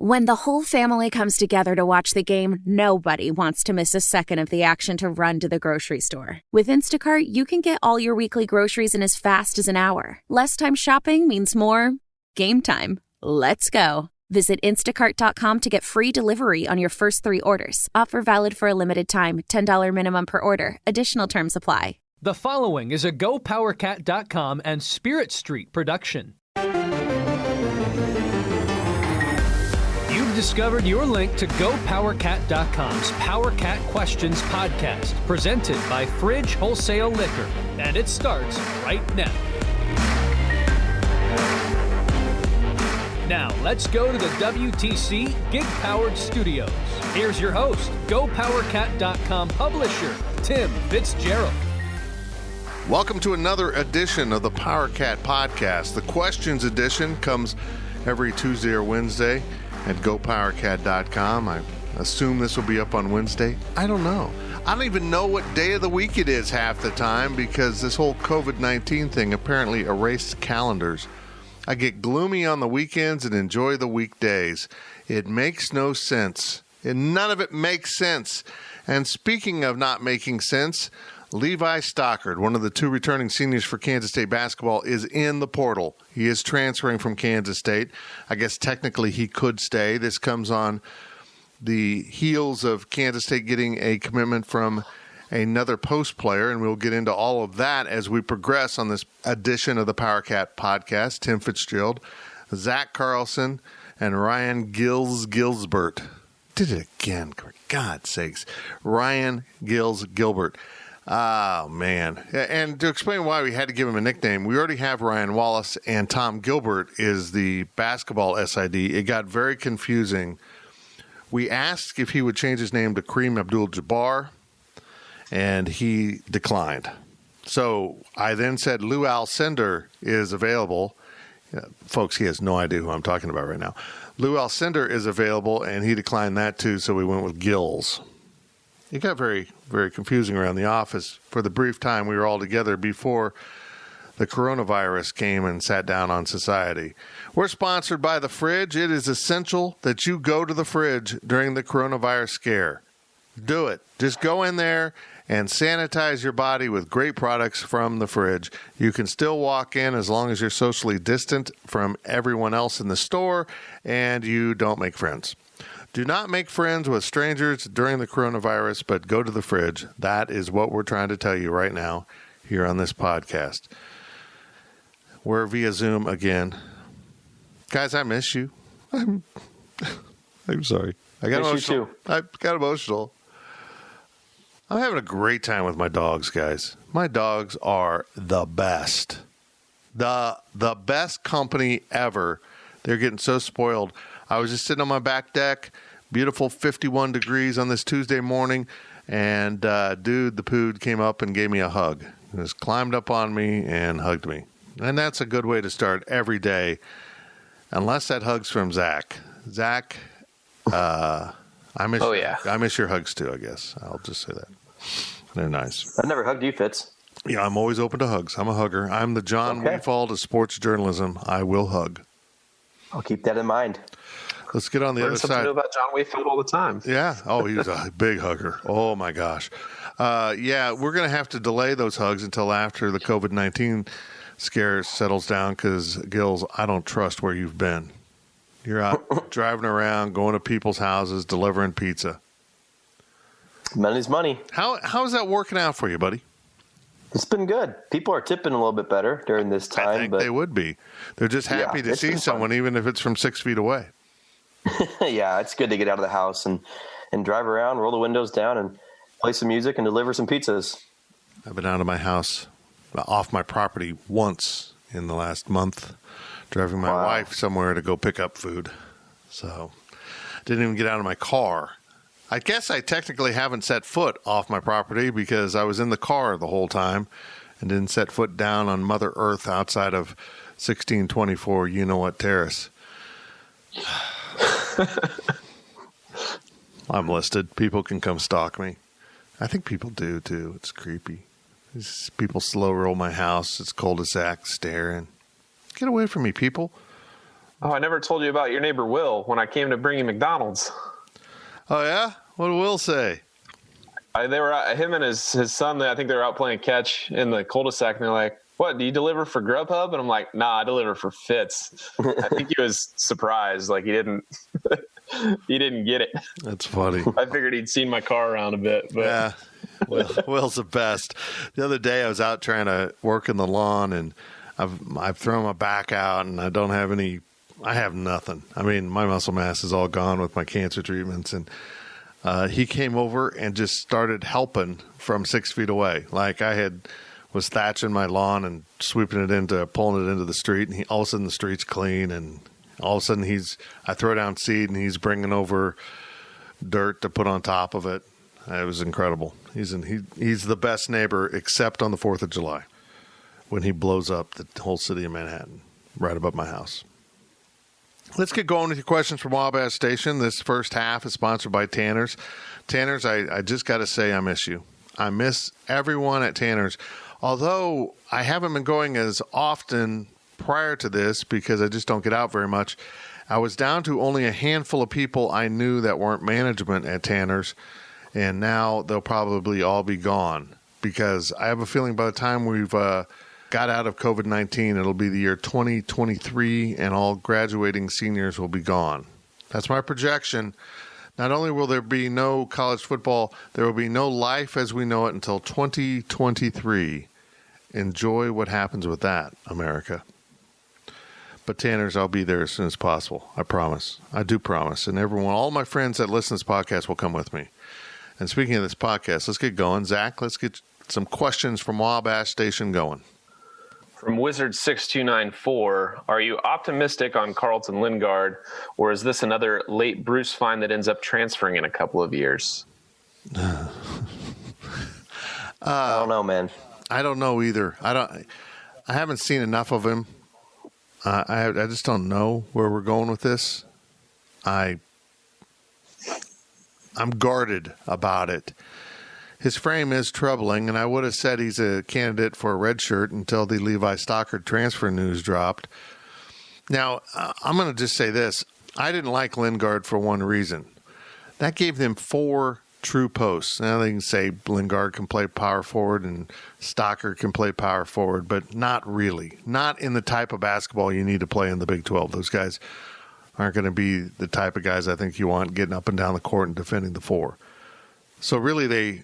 When the whole family comes together to watch the game, nobody wants to miss a second of the action to run to the grocery store. With Instacart, you can get all your weekly groceries in as fast as an hour. Less time shopping means more game time. Let's go. Visit instacart.com to get free delivery on your first 3 orders. Offer valid for a limited time. $10 minimum per order. Additional terms apply. The following is a GoPowerCat.com and Spirit Street production. You've discovered your link to GoPowerCat.com's PowerCat Questions podcast, presented by Fridge Wholesale Liquor, and it starts right now. Now, let's go to the WTC Gig-Powered Studios. Here's your host, GoPowerCat.com publisher, Tim Fitzgerald. Welcome to another edition of the PowerCat podcast. The questions edition comes every Tuesday or Wednesday at GoPowerCat.com. I assume this will be up on Wednesday. I don't know. I don't even know what day of the week it is half the time because this whole COVID-19 thing apparently erased calendars. I get gloomy on the weekends and enjoy the weekdays. It makes no sense. And none of it makes sense. And speaking of not making sense, Levi Stockard, one of the 2 returning seniors for Kansas State basketball, is in the portal. He is transferring from Kansas State. I guess technically he could stay. This comes on the heels of Kansas State getting a commitment from another post player, and we'll get into all of that as we progress on this edition of the PowerCat podcast. Tim Fitzgerald, Zach Carlson, and Ryan Gilbert. Did it again, for God's sakes. Ryan Gilbert. Oh, man. And to explain why we had to give him a nickname, we already have Ryan Wallace, and Tom Gilbert is the basketball SID. It got very confusing. We asked if he would change his name to Kareem Abdul-Jabbar, and he declined. So I then said Lou Alcindor is available. Folks, he has no idea who I'm talking about right now. Lou Alcindor is available, and he declined that too, so we went with Gills. It got very, very confusing around the office for the brief time we were all together before the coronavirus came and sat down on society. We're sponsored by The Fridge. It is essential that you go to The Fridge during the coronavirus scare. Do it. Just go in there and sanitize your body with great products from The Fridge. You can still walk in as long as you're socially distant from everyone else in the store and you don't make friends. Do not make friends with strangers during the coronavirus, but go to The Fridge. That is what we're trying to tell you right now here on this podcast. We're via Zoom again. Guys, I miss you. I'm sorry. I got emotional. I got emotional. I'm having a great time with my dogs, guys. My dogs are the best. The best company ever. They're getting so spoiled. I was just sitting on my back deck, beautiful 51 degrees on this Tuesday morning, and dude, the pood came up and gave me a hug. He just climbed up on me and hugged me. And that's a good way to start every day, unless that hug's from Zach. Zach, I miss your hugs too, I guess. I'll just say that. They're nice. I've never hugged you, Fitz. Yeah, I'm always open to hugs. I'm a hugger. I'm the John Weefald of sports journalism. I will hug. I'll keep that in mind. Let's get on the other side. Learn something new about John Weefeld all the time. Yeah. Oh, he's a big hugger. Oh, my gosh. Yeah, we're going to have to delay those hugs until after the COVID-19 scare settles down because, Gills, I don't trust where you've been. You're out driving around, going to people's houses, delivering pizza. Money's money. How's that working out for you, buddy? It's been good. People are tipping a little bit better during this time. I think they would be. They're just happy to see someone, even if it's from 6 feet away. Yeah, it's good to get out of the house and drive around, roll the windows down, and play some music and deliver some pizzas. I've been out of my house, off my property once in the last month, driving my wife somewhere to go pick up food. So didn't even get out of my car. I guess I technically haven't set foot off my property because I was in the car the whole time and didn't set foot down on Mother Earth outside of 1624 You-Know-What Terrace. I'm listed. People can come stalk me. I think people do, too. It's creepy. People slow roll my house. It's cul-de-sac, staring. Get away from me, people. Oh, I never told you about your neighbor Will when I came to bring you McDonald's. Oh, yeah? What did Will say? They were him and his son. I think they were out playing catch in the cul-de-sac, and they're like, "What? Do you deliver for Grubhub?" And I'm like, "Nah, I deliver for Fitz." I think he was surprised, like he didn't get it. That's funny. I figured he'd seen my car around a bit, but Yeah. Will's the best. The other day I was out trying to work in the lawn, and I've thrown my back out, and I have nothing. I mean, my muscle mass is all gone with my cancer treatments, and he came over and just started helping from 6 feet away. Like was thatching my lawn and pulling it into the street, and all of a sudden the street's clean, and all of a sudden I throw down seed, and he's bringing over dirt to put on top of it. It was incredible. He's the best neighbor, except on the 4th of July, when he blows up the whole city of Manhattan right above my house. Let's get going with your questions from Wabash Station. This first half is sponsored by Tanner's. Tanner's, I just got to say I miss you. I miss everyone at Tanner's. Although I haven't been going as often prior to this because I just don't get out very much, I was down to only a handful of people I knew that weren't management at Tanner's, and now they'll probably all be gone because I have a feeling by the time we've got out of COVID-19, it'll be the year 2023, and all graduating seniors will be gone. That's my projection. Not only will there be no college football, there will be no life as we know it until 2023. Enjoy what happens with that, America. But Tanner's, I'll be there as soon as possible. I promise. I do promise. And all my friends that listen to this podcast will come with me. And speaking of this podcast, let's get going. Zach, let's get some questions from Wabash Station going. From Wizard6294, are you optimistic on Carlton Lindgard, or is this another late Bruce find that ends up transferring in a couple of years? I don't know, man. I don't know either. I haven't seen enough of him. I just don't know where we're going with this. I'm guarded about it. His frame is troubling, and I would have said he's a candidate for a red shirt until the Levi Stockard transfer news dropped. Now, I'm going to just say this. I didn't like Lindgard for one reason. That gave them 4 true posts. Now they can say Lindgard can play power forward and Stockard can play power forward, but not really. Not in the type of basketball you need to play in the Big 12. Those guys aren't going to be the type of guys I think you want getting up and down the court and defending the 4. So really they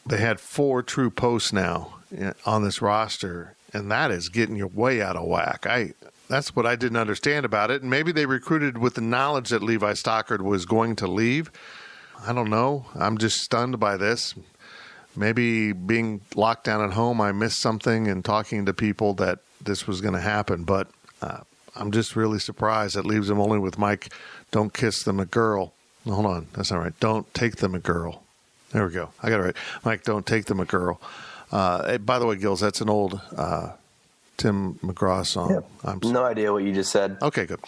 had 4 true posts now on this roster, and that is getting you way out of whack. That's what I didn't understand about it. And maybe they recruited with the knowledge that Levi Stockard was going to leave. I don't know. I'm just stunned by this. Maybe being locked down at home, I missed something and talking to people that this was going to happen. But I'm just really surprised. That leaves him only with Mike, don't kiss the McGirl. No, hold on. That's not right. Don't take the McGirl. There we go. I got it right. Mike, don't take the McGirl. By the way, Gills, that's an old Tim McGraw song. Yep. No idea what you just said. Okay, good.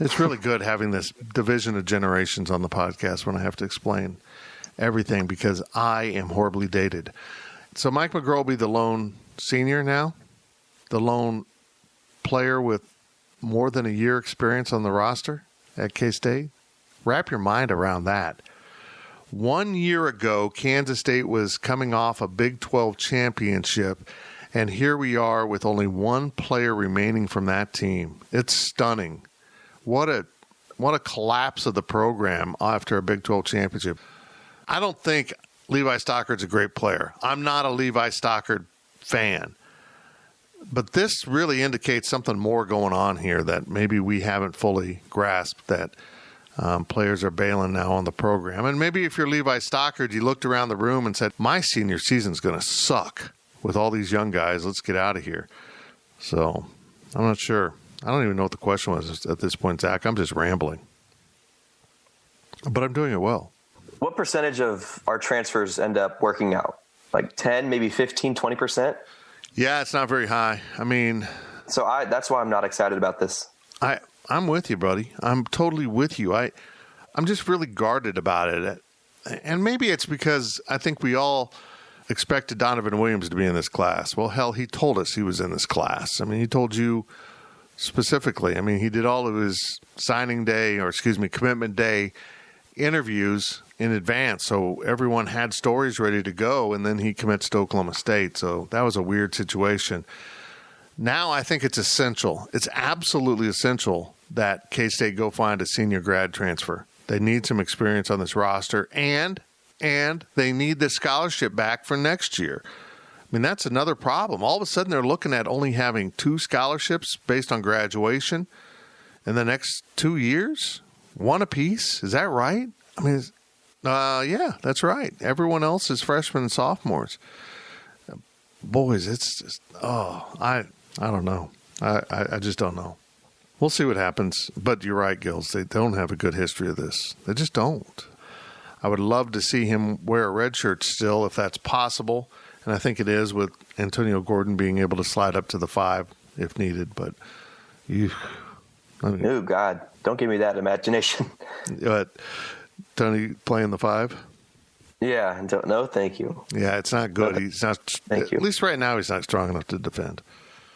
It's really good having this division of generations on the podcast when I have to explain everything because I am horribly dated. So Mike McGraw will be the lone senior now, the lone player with more than a year experience on the roster at K-State. Wrap your mind around that. 1 year ago, Kansas State was coming off a Big 12 championship, and here we are with only 1 player remaining from that team. It's stunning. What a collapse of the program after a Big 12 championship. I don't think Levi Stockard's a great player. I'm not a Levi Stockard fan. But this really indicates something more going on here that maybe we haven't fully grasped, that players are bailing now on the program. And maybe if you're Levi Stockard, you looked around the room and said, my senior season's going to suck with all these young guys. Let's get out of here. So I'm not sure. I don't even know what the question was at this point, Zach. I'm just rambling. But I'm doing it well. What percentage of our transfers end up working out? Like 10, maybe 15, 20%? Yeah, it's not very high. I mean... So that's why I'm not excited about this. I'm with you, buddy. I'm totally with you. I'm just really guarded about it. And maybe it's because I think we all expected Donovan Williams to be in this class. Well, hell, he told us he was in this class. I mean, he told you specifically. I mean, he did all of his commitment day interviews in advance, so everyone had stories ready to go, and then he commits to Oklahoma State. So that was a weird situation. Now I think it's essential. It's absolutely essential that K-State go find a senior grad transfer. They need some experience on this roster, and they need the scholarship back for next year. I mean, that's another problem. All of a sudden, they're looking at only having 2 scholarships based on graduation in the next 2 years, 1 apiece. Is that right? I mean, yeah, that's right. Everyone else is freshmen and sophomores. Boys, it's just, I don't know. I just don't know. We'll see what happens. But you're right, Gills. They don't have a good history of this. They just don't. I would love to see him wear a red shirt still if that's possible. And I think it is, with Antonio Gordon being able to slide up to the 5 if needed. But oh, God. Don't give me that imagination. Tony playing the 5? Yeah. No, thank you. Yeah, it's not good. He's not. Thank you. At least right now, he's not strong enough to defend.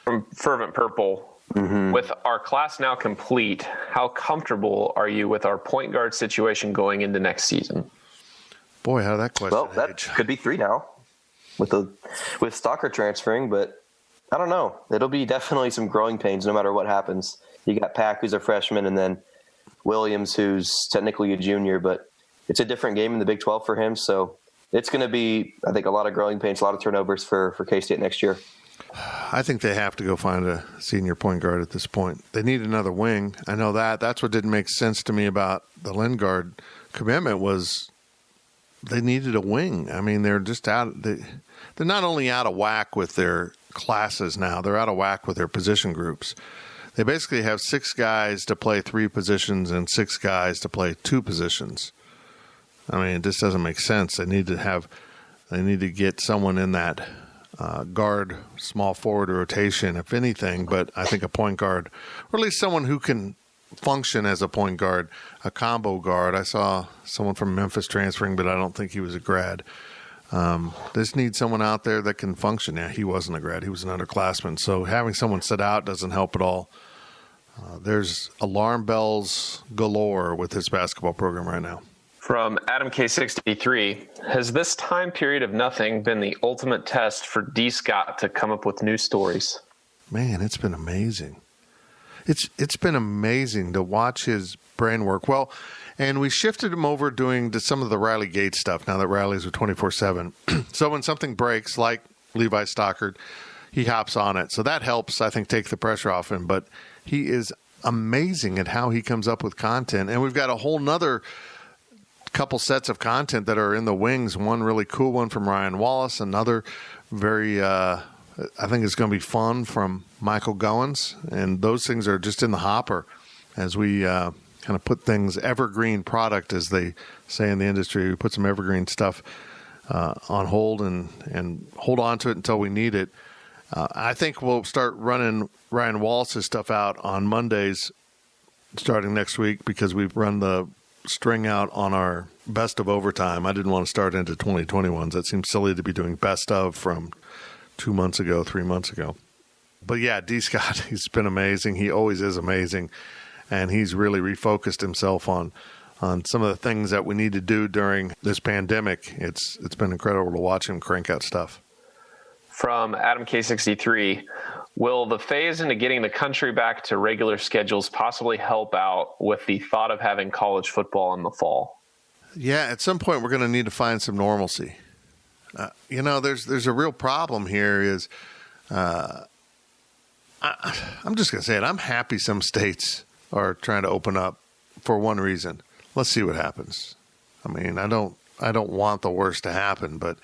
From Fervent Purple, with our class now complete, how comfortable are you with our point guard situation going into next season? Boy, how did that question Well, that age? could be 3 now with Stalker transferring, but I don't know. It'll be definitely some growing pains no matter what happens. You got Pack, who's a freshman, and then Williams, who's technically a junior, but it's a different game in the Big 12 for him. So it's going to be, I think, a lot of growing pains, a lot of turnovers for K-State next year. I think they have to go find a senior point guard at this point. They need another wing. I know that. That's what didn't make sense to me about the Lingard commitment was they needed a wing. I mean, they're just they're not only out of whack with their classes now, they're out of whack with their position groups. They basically have 6 guys to play 3 positions and 6 guys to play 2 positions. I mean, it just doesn't make sense. They need to get someone in that guard, small forward rotation, if anything, but I think a point guard, or at least someone who can function as a point guard, a combo guard. I saw someone from Memphis transferring, but I don't think he was a grad. They just need someone out there that can function. Yeah, he wasn't a grad. He was an underclassman. So having someone sit out doesn't help at all. There's alarm bells galore with his basketball program right now. From Adam K63, has this time period of nothing been the ultimate test for D. Scott to come up with new stories? Man, it's been amazing. It's been amazing to watch his brain work. Well, and we shifted him over doing some of the Riley Gates stuff now that Riley's are 24/7. So when something breaks, like Levi Stockard, he hops on it. So that helps, I think, take the pressure off him. But he is amazing at how he comes up with content. And we've got a whole nother couple sets of content that are in the wings. One really cool one from Ryan Wallace, another very I think it's going to be fun from Michael Goins, and those things are just in the hopper as we kind of put things evergreen product, as they say in the industry. We put some evergreen stuff on hold and hold on to it until we need it. I think we'll start running Ryan Wallace's stuff out on Mondays starting next week because we've run the string out on our best of overtime. I didn't want to start into 2021s. That seems silly to be doing best of from 2 months ago, 3 months ago. But yeah, D. Scott, he's been amazing. He always is amazing. And he's really refocused himself on some of the things that we need to do during this pandemic. It's been incredible to watch him crank out stuff. From Adam K63, will the phase into getting the country back to regular schedules possibly help out with the thought of having college football in the fall? Yeah, at some point we're going to need to find some normalcy. There's a real problem here is I'm just going to say it. I'm happy some states are trying to open up for one reason. Let's see what happens. I mean, I don't want the worst to happen, but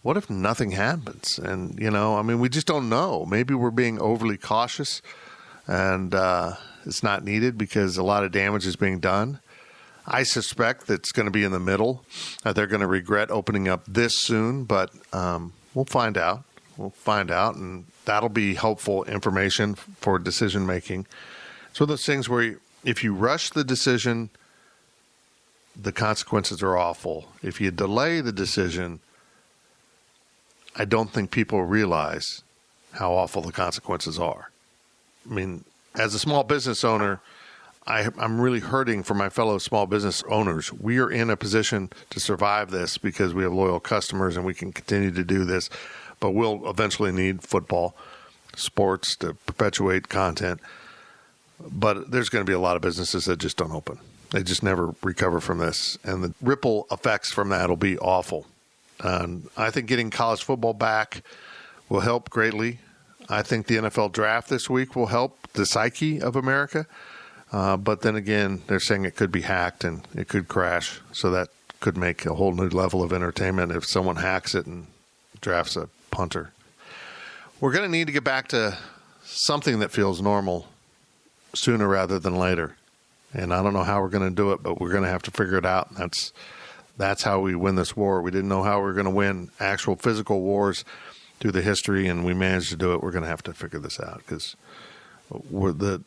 what if nothing happens? And, we just don't know. Maybe we're being overly cautious and it's not needed because a lot of damage is being done. I suspect that it's going to be in the middle. They're going to regret opening up this soon, but we'll find out. And that'll be helpful information for decision making. It's one of those things where if you rush the decision, the consequences are awful. If you delay the decision, I don't think people realize how awful the consequences are. I mean, as a small business owner, I'm really hurting for my fellow small business owners. We are in a position to survive this because we have loyal customers and we can continue to do this, but we'll eventually need football, sports to perpetuate content. But there's going to be a lot of businesses that just don't open. They just never recover from this, and the ripple effects from that will be awful. And I think getting college football back will help greatly. I think the NFL draft this week will help the psyche of America. But then again, they're saying it could be hacked and it could crash. So that could make a whole new level of entertainment if someone hacks it and drafts a punter. We're going to need to get back to something that feels normal sooner rather than later. And I don't know how we're going to do it, but we're going to have to figure it out. That's how we win this war. We didn't know how we were going to win actual physical wars through the history, and we managed to do it. We're going to have to figure this out because the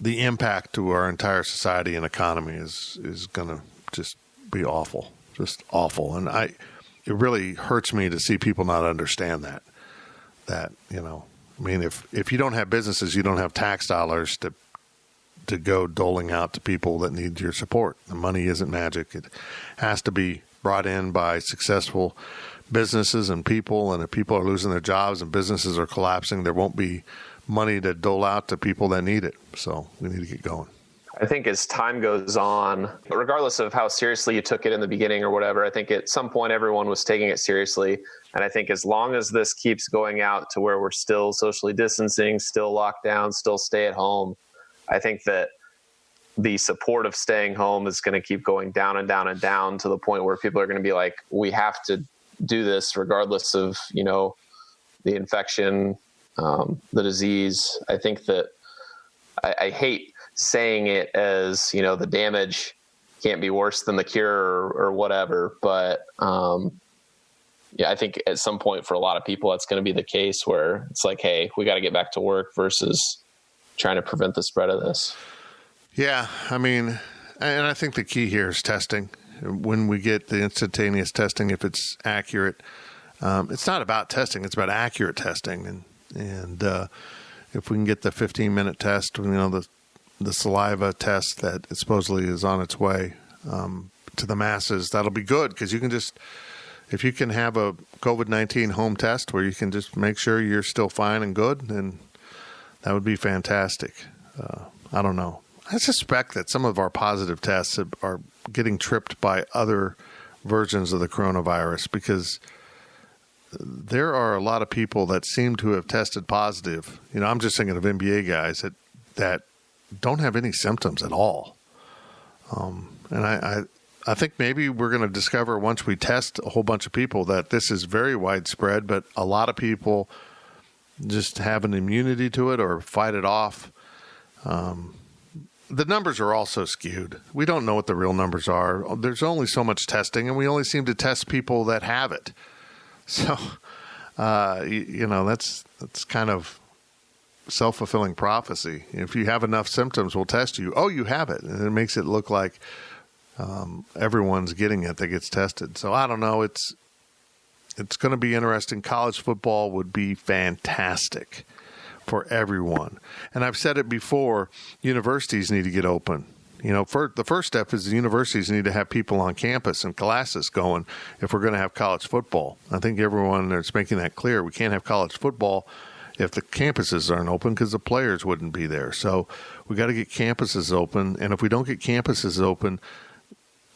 impact to our entire society and economy is going to just be awful, just awful. And it really hurts me to see people not understand that, I mean, if you don't have businesses, you don't have tax dollars to go doling out to people that need your support. The money isn't magic. It has to be brought in by successful businesses and people. And if people are losing their jobs and businesses are collapsing, there won't be money to dole out to people that need it. So we need to get going. I think as time goes on, regardless of how seriously you took it in the beginning or whatever, I think at some point everyone was taking it seriously. And I think as long as this keeps going out to where we're still socially distancing, still locked down, still stay at home, I think that the support of staying home is going to keep going down and down and down to the point where people are going to be like, we have to do this regardless of, the infection, the disease. I think that I hate saying it as, the damage can't be worse than the cure or whatever. But I think at some point for a lot of people, that's going to be the case where it's like, hey, we got to get back to work versus trying to prevent the spread of this. Yeah, I mean, and I think the key here is testing. When we get the instantaneous testing, if it's accurate, it's not about testing, it's about accurate testing. And if we can get the 15-minute test, the saliva test that supposedly is on its way to the masses, that'll be good because you can just, if you can have a COVID-19 home test where you can just make sure you're still fine and good, then that would be fantastic. I don't know. I suspect that some of our positive tests are getting tripped by other versions of the coronavirus because there are a lot of people that seem to have tested positive. I'm just thinking of NBA guys that don't have any symptoms at all. And I think maybe we're going to discover once we test a whole bunch of people that this is very widespread, but a lot of people just have an immunity to it or fight it off. The numbers are also skewed. We don't know what the real numbers are. There's only so much testing, and we only seem to test people that have it. So, that's kind of self-fulfilling prophecy. If you have enough symptoms, we'll test you. Oh, you have it. And it makes it look like everyone's getting it that gets tested. So I don't know. It's going to be interesting. College football would be fantastic for everyone. And I've said it before, universities need to get open. The first step is the universities need to have people on campus and classes going if we're going to have college football. I think everyone is making that clear. We can't have college football if the campuses aren't open because the players wouldn't be there. So we got to get campuses open. And if we don't get campuses open,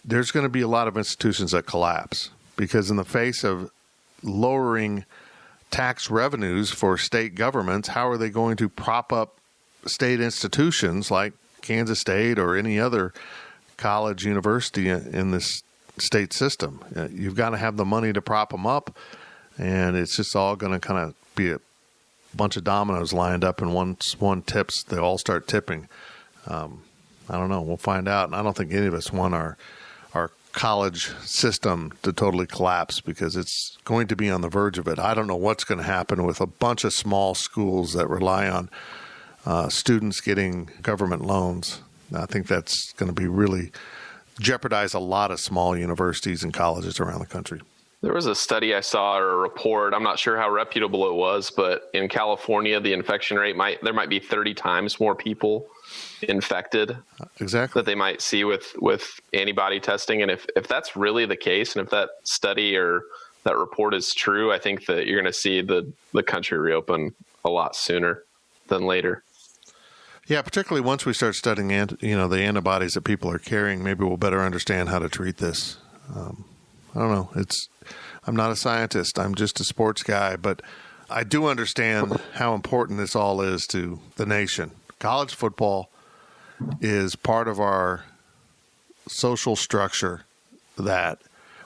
there's going to be a lot of institutions that collapse because in the face of lowering tax revenues for state governments, how are they going to prop up state institutions like Kansas State or any other college university in this state system? You've got to have the money to prop them up, and it's just all going to kind of be a bunch of dominoes lined up, and once one tips, they all start tipping. I don't know. We'll find out, and I don't think any of us want our college system to totally collapse because it's going to be on the verge of it. I don't know what's going to happen with a bunch of small schools that rely on students getting government loans. I think that's going to be really jeopardize a lot of small universities and colleges around the country. There was a study I saw, or a report, I'm not sure how reputable it was, but in California, the infection rate there might be 30 times more people infected exactly that they might see with antibody testing. And if that's really the case, and if that study or that report is true, I think that you're going to see the country reopen a lot sooner than later. Yeah, particularly once we start studying, the antibodies that people are carrying, maybe we'll better understand how to treat this. I don't know. I'm not a scientist. I'm just a sports guy, but I do understand how important this all is to the nation. College football is part of our social structure that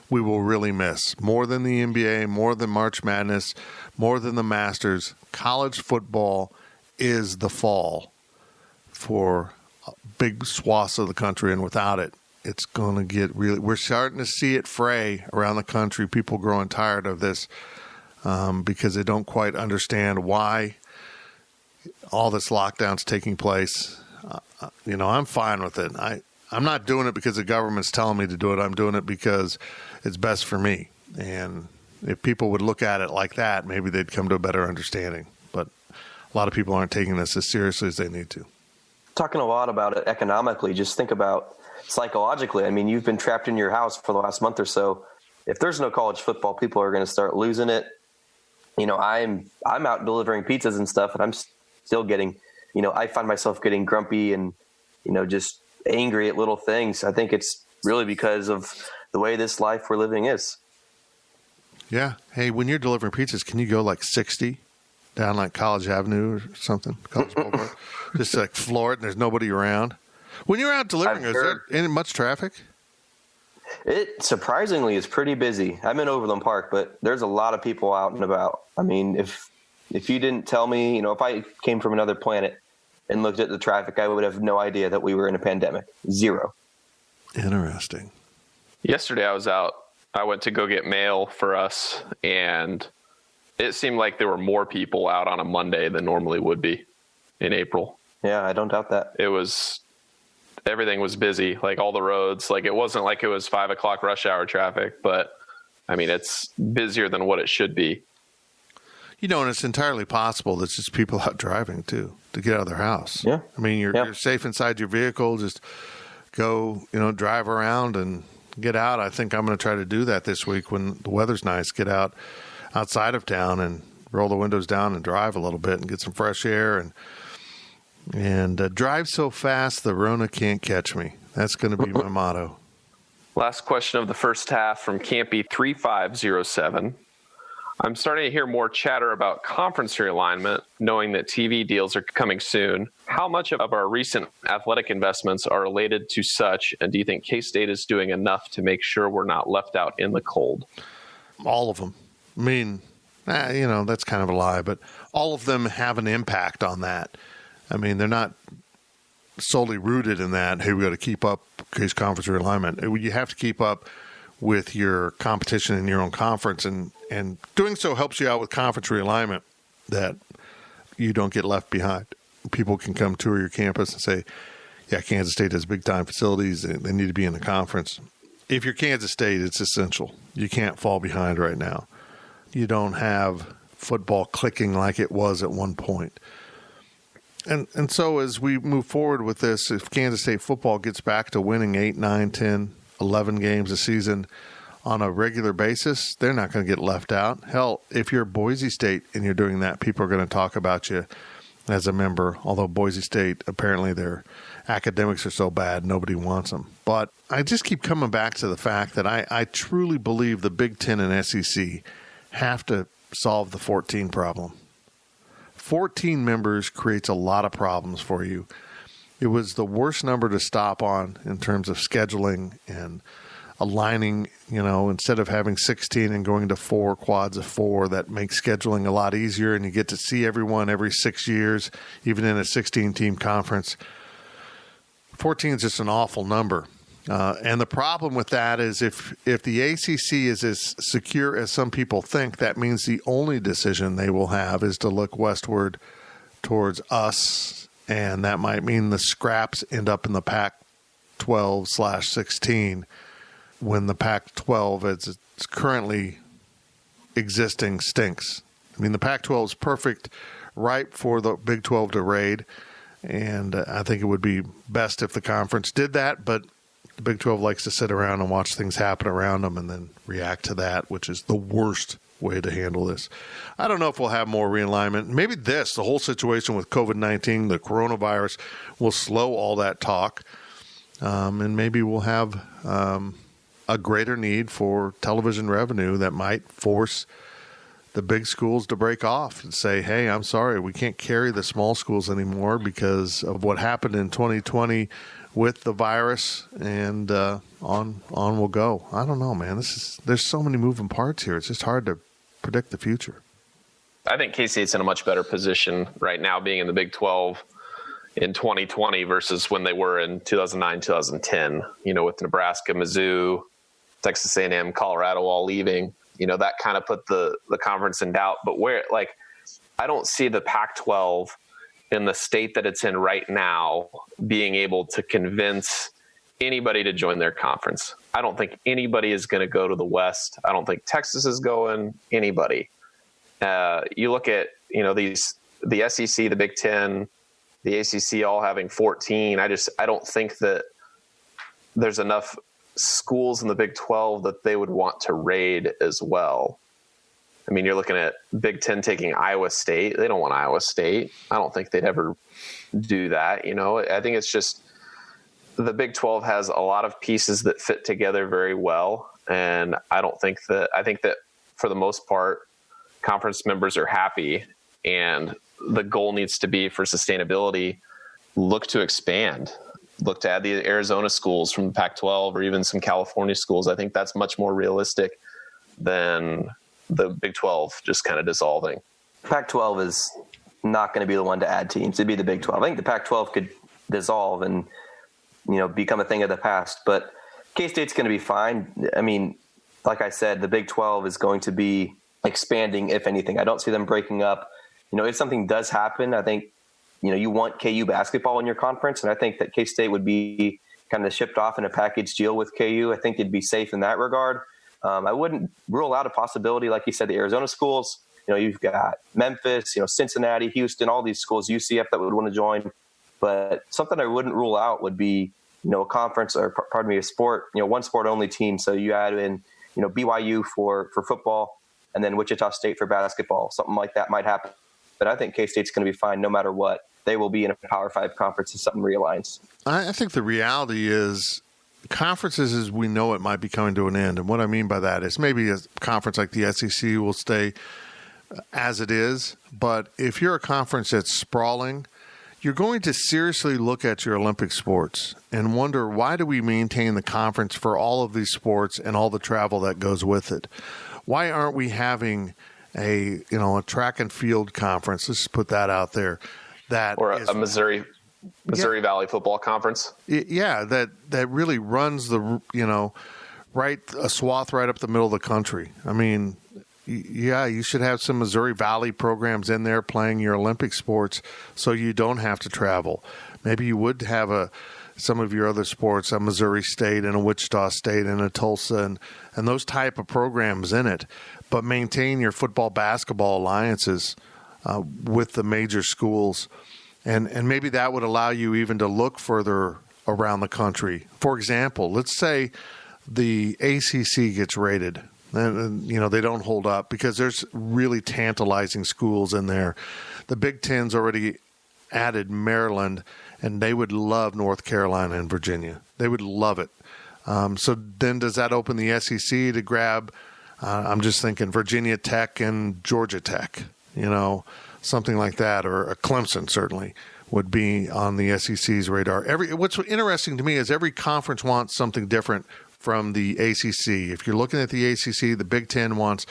we will really miss. More than the NBA, more than March Madness, more than the Masters, college football is the fall for big swaths of the country, and without it, it's going to get really – we're starting to see it fray around the country, people growing tired of this because they don't quite understand why all this lockdown's taking place. I'm fine with it. I'm not doing it because the government's telling me to do it. I'm doing it because it's best for me. And if people would look at it like that, maybe they'd come to a better understanding. But a lot of people aren't taking this as seriously as they need to. Talking a lot about it economically, just think about psychologically. I mean, you've been trapped in your house for the last month or so. If there's no college football, people are going to start losing it. I'm out delivering pizzas and stuff, and I'm still getting, I find myself getting grumpy and, just angry at little things. I think it's really because of the way this life we're living is. Yeah. Hey, when you're delivering pizzas, can you go like 60 down like College Avenue or something? College Boulevard? Just like floor it and there's nobody around. When you're out delivering, is there any much traffic? It surprisingly is pretty busy. I'm in Overland Park, but there's a lot of people out and about. I mean, if you didn't tell me, if I came from another planet and looked at the traffic, I would have no idea that we were in a pandemic. Zero. Interesting. Yesterday I was out. I went to go get mail for us, and it seemed like there were more people out on a Monday than normally would be in April. Yeah, I don't doubt that. Everything was busy, like all the roads. Like it wasn't like it was 5 o'clock rush hour traffic, but I mean, it's busier than what it should be. And it's entirely possible that it's just people out driving too, to get out of their house. Yeah. I mean, you're safe inside your vehicle. Just go, drive around and get out. I think I'm going to try to do that this week when the weather's nice. Get out outside of town and roll the windows down and drive a little bit and get some fresh air and drive so fast the Rona can't catch me. That's going to be my motto. Last question of the first half from Campy 3507. I'm starting to hear more chatter about conference realignment, knowing that TV deals are coming soon. How much of our recent athletic investments are related to such, and do you think K-State is doing enough to make sure we're not left out in the cold? All of them. I mean, that's kind of a lie, but all of them have an impact on that. I mean, they're not solely rooted in that, hey, we got to keep up case conference realignment. You have to keep up with your competition in your own conference, and doing so helps you out with conference realignment, that you don't get left behind. People can come tour your campus and say, yeah, Kansas State has big-time facilities. They need to be in the conference. If you're Kansas State, it's essential. You can't fall behind right now. You don't have football clicking like it was at one point. And so as we move forward with this, if Kansas State football gets back to winning 8, 9, 10, 11 games a season on a regular basis, they're not going to get left out. Hell, if you're Boise State and you're doing that, people are going to talk about you as a member, although Boise State, apparently their academics are so bad, nobody wants them. But I just keep coming back to the fact that I truly believe the Big Ten and SEC have to solve the 14 problem. 14 members creates a lot of problems for you. It was the worst number to stop on in terms of scheduling and aligning, instead of having 16 and going to 4 quads of 4, that makes scheduling a lot easier, and you get to see everyone every 6 years, even in a 16-team conference. 14 is just an awful number. And the problem with that is if the ACC is as secure as some people think, that means the only decision they will have is to look westward towards us, and that might mean the scraps end up in the Pac-12/16 when the Pac-12 is what's currently existing stinks. I mean, the Pac-12 is perfect, ripe for the Big 12 to raid, and I think it would be best if the conference did that, but the Big 12 likes to sit around and watch things happen around them and then react to that, which is the worst way to handle this. I don't know if we'll have more realignment. Maybe the whole situation with COVID-19, the coronavirus, will slow all that talk, and maybe we'll have a greater need for television revenue that might force the big schools to break off and say, hey, I'm sorry, we can't carry the small schools anymore because of what happened in 2020 with the virus, and on we'll go. I don't know, man. There's so many moving parts here. It's just hard to predict the future. I think K-State's in a much better position right now being in the Big 12 in 2020 versus when they were in 2009, 2010, with Nebraska, Mizzou, Texas A&M, Colorado all leaving, that kind of put the conference in doubt. But I don't see the Pac-12 in the state that it's in right now being able to convince anybody to join their conference. I don't think anybody is going to go to the West. I don't think Texas is going, anybody. You look at, the SEC, the Big Ten, the ACC all having 14. I don't think that there's enough schools in the Big 12 that they would want to raid as well. I mean, you're looking at Big Ten taking Iowa State. They don't want Iowa State. I don't think they'd ever do that. I think it's just the Big 12 has a lot of pieces that fit together very well. And I think that for the most part, conference members are happy, and the goal needs to be for sustainability, look to expand, look to add the Arizona schools from the Pac-12 or even some California schools. I think that's much more realistic than the Big 12 just kind of dissolving. Pac-12 is not going to be the one to add teams. It'd be the Big 12. I think the Pac-12 could dissolve and, become a thing of the past, but K-State's going to be fine. I mean, like I said, the Big 12 is going to be expanding, if anything. I don't see them breaking up. If something does happen, I think, you want KU basketball in your conference, and I think that K-State would be kind of shipped off in a package deal with KU. I think it'd be safe in that regard. I wouldn't rule out a possibility, like you said, the Arizona schools. You've got Memphis, Cincinnati, Houston, all these schools, UCF that would want to join. But something I wouldn't rule out would be, a conference or, a sport, one sport only team. So you add in, BYU for football and then Wichita State for basketball. Something like that might happen. But I think K-State's going to be fine no matter what. They will be in a Power 5 conference if something realigns. I think the reality is conferences as we know it might be coming to an end. And what I mean by that is maybe a conference like the SEC will stay as it is. But if you're a conference that's sprawling, you're going to seriously look at your Olympic sports and wonder, why do we maintain the conference for all of these sports and all the travel that goes with it? Why aren't we having a track and field conference? Let's just put that out there. Or a Missouri Valley football conference. Yeah, that really runs a swath right up the middle of the country. I mean, yeah, you should have some Missouri Valley programs in there playing your Olympic sports so you don't have to travel. Maybe you would have some of your other sports, a Missouri State and a Wichita State and a Tulsa and those type of programs in it, but maintain your football, basketball alliances with the major schools. And maybe that would allow you even to look further around the country. For example, let's say the ACC gets raided. And, they don't hold up because there's really tantalizing schools in there. The Big Ten's already added Maryland, and they would love North Carolina and Virginia. They would love it. So then does that open the SEC to grab, I'm just thinking Virginia Tech and Georgia Tech, something like that, or a Clemson certainly would be on the SEC's radar. What's interesting to me is every conference wants something different from the ACC. If you're looking at the ACC, the Big Ten wants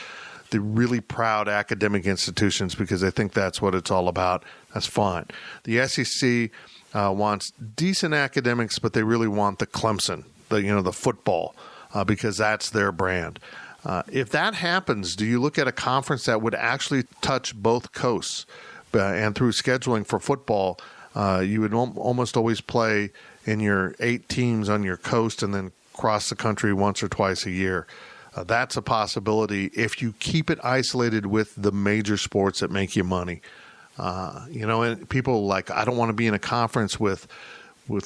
the really proud academic institutions because they think that's what it's all about. That's fine. The SEC wants decent academics, but they really want the Clemson, the football, because that's their brand. If that happens, do you look at a conference that would actually touch both coasts? And through scheduling for football, you would almost always play in your 8 teams on your coast and then cross the country once or twice a year. That's a possibility if you keep it isolated with the major sports that make you money. And people like, I don't want to be in a conference with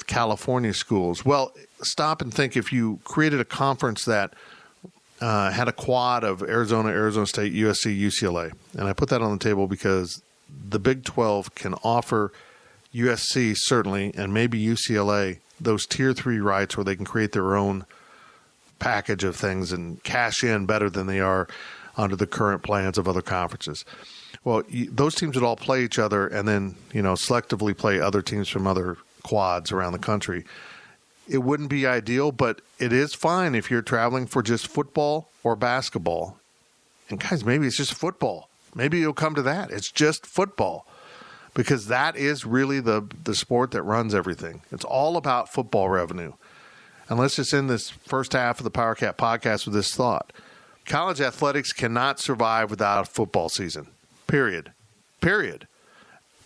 California schools. Well, stop and think, if you created a conference that had a quad of Arizona, Arizona State, USC, UCLA. And I put that on the table because the Big 12 can offer USC, certainly, and maybe UCLA, those Tier 3 rights where they can create their own package of things and cash in better than they are under the current plans of other conferences. Well, those teams would all play each other and then, selectively play other teams from other quads around the country. It wouldn't be ideal, but it is fine if you're traveling for just football or basketball. And guys, maybe it's just football. Maybe you'll come to that. It's just football, because that is really the sport that runs everything. It's all about football revenue. And let's just end this first half of the PowerCat podcast with this thought. College athletics cannot survive without a football season. Period.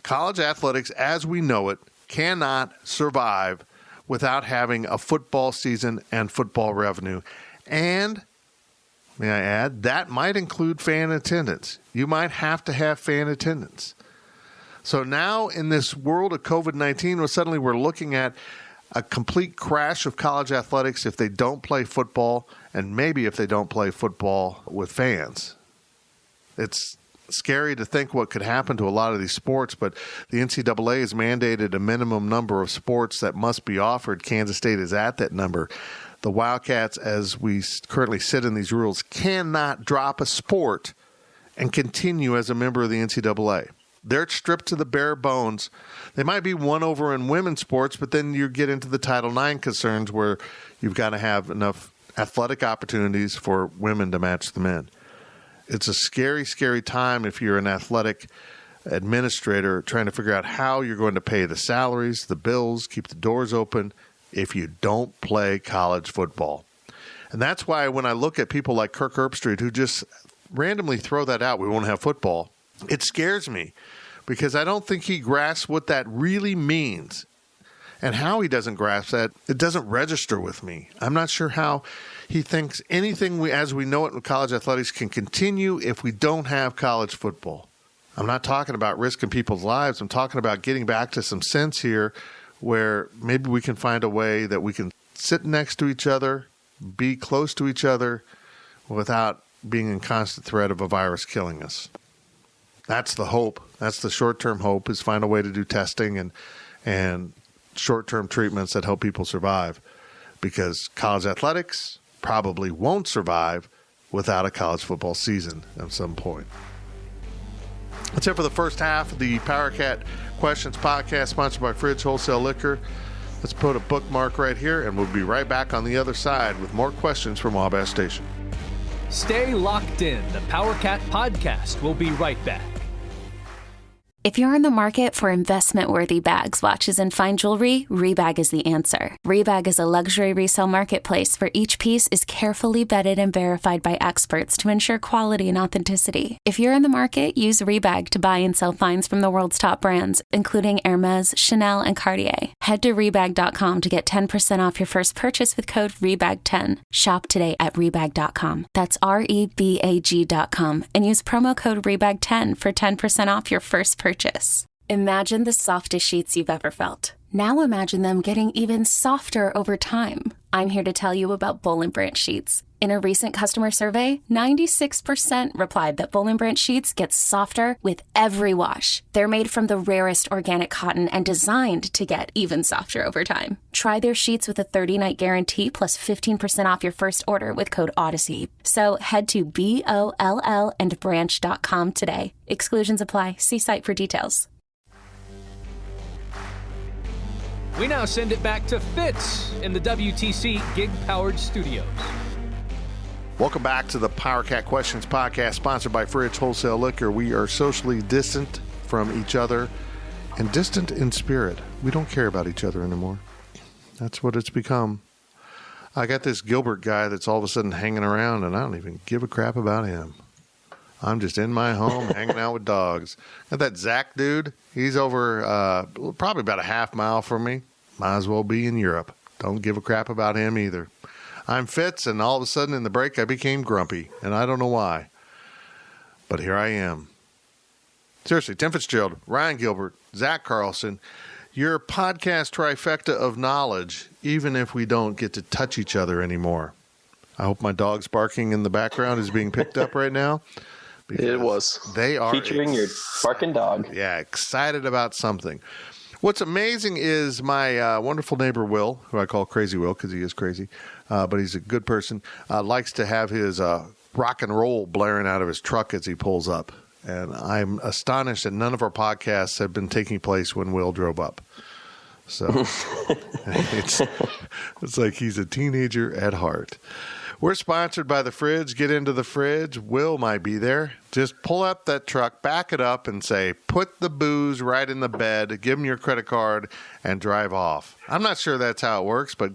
College athletics, as we know it, cannot survive without having a football season and football revenue. And, may I add, that might include fan attendance. You might have to have fan attendance. So now in this world of COVID-19, where suddenly we're looking at a complete crash of college athletics if they don't play football, and maybe if they don't play football with fans. It's scary to think what could happen to a lot of these sports, but the NCAA has mandated a minimum number of sports that must be offered. Kansas State is at that number. The Wildcats, as we currently sit in these rules, cannot drop a sport and continue as a member of the NCAA. They're stripped to the bare bones. They might be won over in women's sports, but then you get into the Title IX concerns where you've got to have enough athletic opportunities for women to match the men. It's a scary, scary time if you're an athletic administrator trying to figure out how you're going to pay the salaries, the bills, keep the doors open if you don't play college football. And that's why when I look at people like Kirk Herbstreit who just randomly throw that out, we won't have football, it scares me because I don't think he grasps what that really means. And how he doesn't grasp that, it doesn't register with me. I'm not sure how he thinks anything as we know it in college athletics can continue if we don't have college football. I'm not talking about risking people's lives. I'm talking about getting back to some sense here where maybe we can find a way that we can sit next to each other, be close to each other without being in constant threat of a virus killing us. That's the hope. That's the short-term hope, is find a way to do testing and short-term treatments that help people survive, because college athletics probably won't survive without a college football season at some point. That's it for the first half of the PowerCat Questions podcast, sponsored by Fridge Wholesale Liquor. Let's put a bookmark right here, and we'll be right back on the other side with more questions from Wabash Station. Stay locked in. The PowerCat podcast will be right back. If you're in the market for investment-worthy bags, watches, and fine jewelry, Rebag is the answer. Rebag is a luxury resale marketplace where each piece is carefully vetted and verified by experts to ensure quality and authenticity. If you're in the market, use Rebag to buy and sell finds from the world's top brands, including Hermes, Chanel, and Cartier. Head to Rebag.com to get 10% off your first purchase with code REBAG10. Shop today at Rebag.com. That's REBAG.com, and use promo code REBAG10 for 10% off your first purchase. Imagine the softest sheets you've ever felt. Now imagine them getting even softer over time. I'm here to tell you about Boll & Branch sheets. In a recent customer survey, 96% replied that Boll & Branch sheets get softer with every wash. They're made from the rarest organic cotton and designed to get even softer over time. Try their sheets with a 30-night guarantee plus 15% off your first order with code Odyssey. So head to BOLLandbranch.com today. Exclusions apply. See site for details. We now send it back to Fitz in the WTC Gig-Powered Studios. Welcome back to the PowerCat Questions podcast, sponsored by Fridge Wholesale Liquor. We are socially distant from each other and distant in spirit. We don't care about each other anymore. That's what it's become. I got this Gilbert guy that's all of a sudden hanging around, and I don't even give a crap about him. I'm just in my home hanging out with dogs. Got that Zach dude. He's over probably about a half mile from me. Might as well be in Europe. Don't give a crap about him either. I'm Fitz, and all of a sudden in the break I became grumpy, and I don't know why. But here I am. Seriously, Tim Fitzgerald, Ryan Gilbert, Zach Carlson, your podcast trifecta of knowledge, even if we don't get to touch each other anymore. I hope my dog's barking in the background is being picked up right now. It was. They are featuring your barking dog. Yeah, excited about something. What's amazing is my wonderful neighbor Will, who I call Crazy Will because he is crazy, but he's a good person, likes to have his rock and roll blaring out of his truck as he pulls up. And I'm astonished that none of our podcasts have been taking place when Will drove up. So it's like he's a teenager at heart. We're sponsored by The Fridge. Get into The Fridge. Will might be there. Just pull up that truck, back it up, and say, put the booze right in the bed, give them your credit card, and drive off. I'm not sure that's how it works, but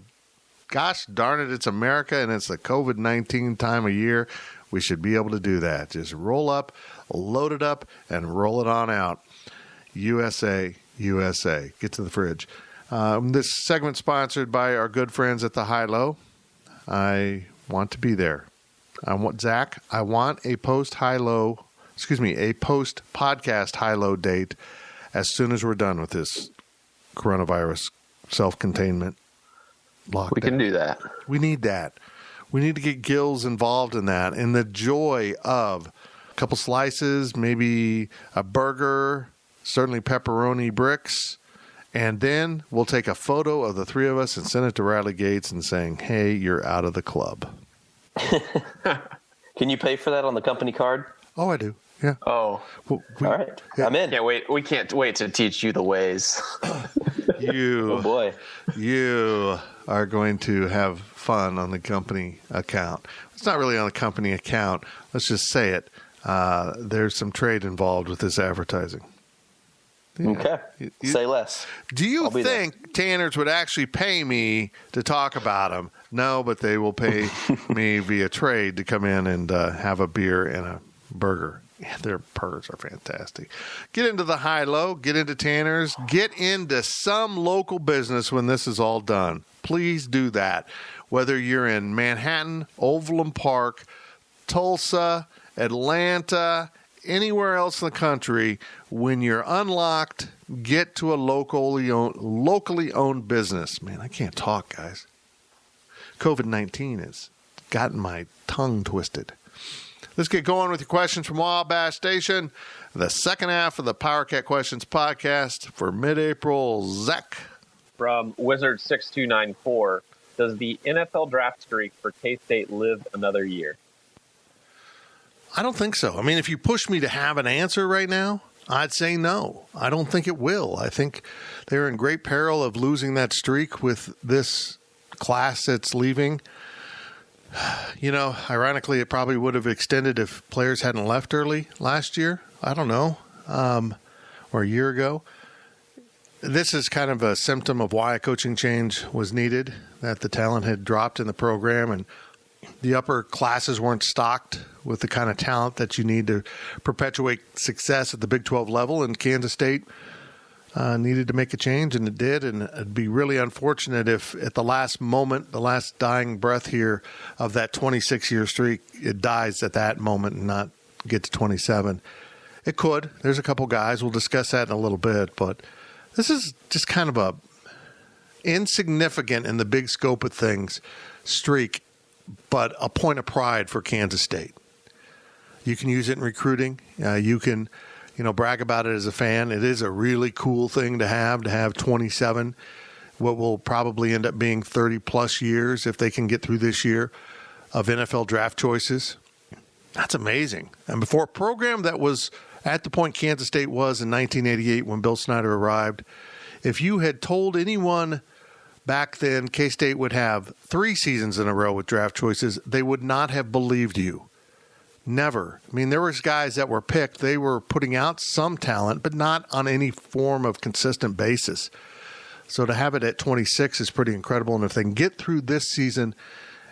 gosh darn it, it's America, and it's the COVID-19 time of year. We should be able to do that. Just roll up, load it up, and roll it on out. USA, USA. Get to The Fridge. This segment sponsored by our good friends at the High Low. I want to be there. I want a post podcast high low date as soon as we're done with this coronavirus self-containment lockdown. We can do that. We need that. We need to get Gills involved in that, and the joy of a couple slices, maybe a burger, certainly pepperoni bricks, and then we'll take a photo of the three of us and send it to Riley Gates and saying, hey, you're out of the club. Can you pay for that on the company card? Oh, I do. Yeah. Oh. All right. Yeah. I'm in. We can't wait to teach you the ways. Oh, boy. You are going to have fun on the company account. It's not really on the company account. Let's just say it. There's some trade involved with this advertising. Yeah. Okay. Say less. Do you think Tanners would actually pay me to talk about them? No, but they will pay me via trade to come in and have a beer and a burger. Yeah, their burgers are fantastic. Get into the High Low. Get into Tanners. Get into some local business when this is all done. Please do that. Whether you're in Manhattan, Overland Park, Tulsa, Atlanta, anywhere else in the country, when you're unlocked, get to a locally owned business. Man, I can't talk, guys. COVID-19 has gotten my tongue twisted. Let's get going with your questions from Wabash Station. The second half of the PowerCat Questions podcast for mid-April. Zach. From Wizard6294, does the NFL draft streak for K-State live another year? I don't think so. I mean, if you push me to have an answer right now, I'd say no. I don't think it will. I think they're in great peril of losing that streak with this class that's leaving. You know, ironically, it probably would have extended if players hadn't left early last year. I don't know, or a year ago. This is kind of a symptom of why a coaching change was needed, that the talent had dropped in the program and the upper classes weren't stocked with the kind of talent that you need to perpetuate success at the Big 12 level. And Kansas State needed to make a change, and it did. And it'd be really unfortunate if at the last moment, the last dying breath here of that 26-year streak, it dies at that moment and not get to 27. It could. There's a couple guys. We'll discuss that in a little bit. But this is just kind of a insignificant in the big scope of things streak, but a point of pride for Kansas State. You can use it in recruiting. You can, brag about it as a fan. It is a really cool thing to have 27, what will probably end up being 30-plus years if they can get through this year of NFL draft choices. That's amazing. And before a program that was at the point Kansas State was in 1988 when Bill Snyder arrived, if you had told anyone back then K-State would have 3 seasons in a row with draft choices, they would not have believed you. Never. I mean, there was guys that were picked. They were putting out some talent, but not on any form of consistent basis. So to have it at 26 is pretty incredible. And if they can get through this season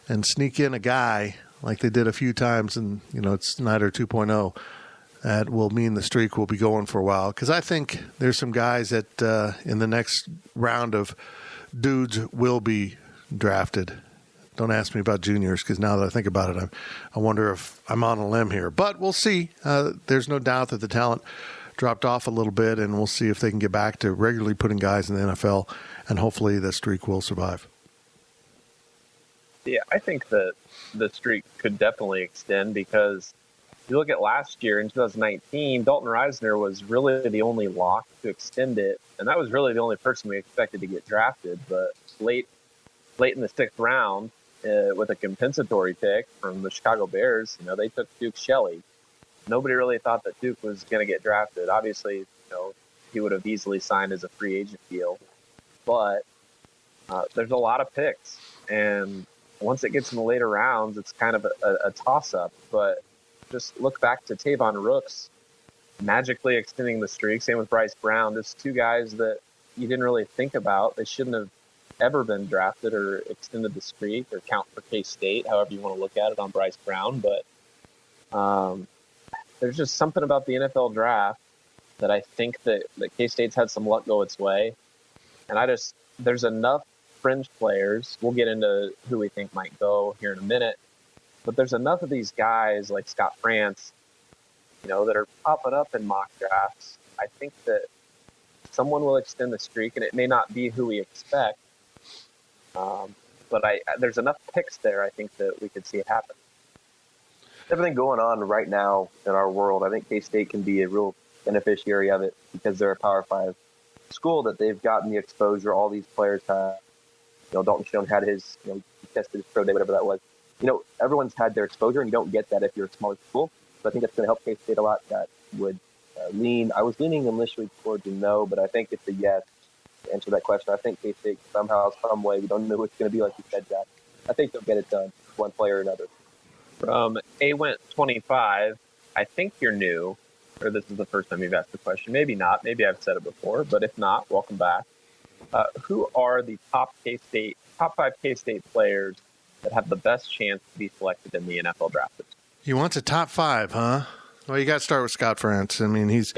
and sneak in a guy like they did a few times, and, it's Snyder 2.0, that will mean the streak will be going for a while. Because I think there's some guys that in the next round of dudes will be drafted Don't ask me about juniors, because now that I think about it, I wonder if I'm on a limb here. But we'll see. There's no doubt that the talent dropped off a little bit, and we'll see if they can get back to regularly putting guys in the NFL, and hopefully the streak will survive. Yeah, I think that the streak could definitely extend, because if you look at last year in 2019, Dalton Reisner was really the only lock to extend it, and that was really the only person we expected to get drafted. But late in the 6th round, with a compensatory pick from the Chicago Bears, they took Duke Shelley. Nobody really thought that Duke was going to get drafted. Obviously, he would have easily signed as a free agent deal, but there's a lot of picks, and once it gets in the later rounds, it's kind of a toss-up. But just look back to Tavon Rooks magically extending the streak. Same with Bryce Brown. Just two guys that you didn't really think about. They shouldn't have ever been drafted or extended the streak or count for K-State, however you want to look at it on Bryce Brown. But there's just something about the NFL draft that I think that K-State's had some luck go its way. And there's enough fringe players. We'll get into who we think might go here in a minute. But there's enough of these guys like Scott France, that are popping up in mock drafts. I think that someone will extend the streak, and it may not be who we expect. But there's enough picks there, I think, that we could see it happen. Everything going on right now in our world, I think K-State can be a real beneficiary of it, because they're a Power 5 school that they've gotten the exposure all these players have. Dalton Schoen had his, he tested his pro day, whatever that was. Everyone's had their exposure, and you don't get that if you're a smaller school. So I think that's going to help K-State a lot. That would I was leaning initially towards a no, but I think it's a yes to answer that question. I think K-State somehow, some way, we don't know what it's going to be, like you said, Jack. I think they'll get it done, one player or another. From A-Went 25, I think you're new, or this is the first time you've asked the question. Maybe not. Maybe I've said it before, but if not, welcome back. Who are the top 5 K-State players that have the best chance to be selected in the NFL draft? He wants a top 5, huh? Well, you got to start with Scott France. I mean, he's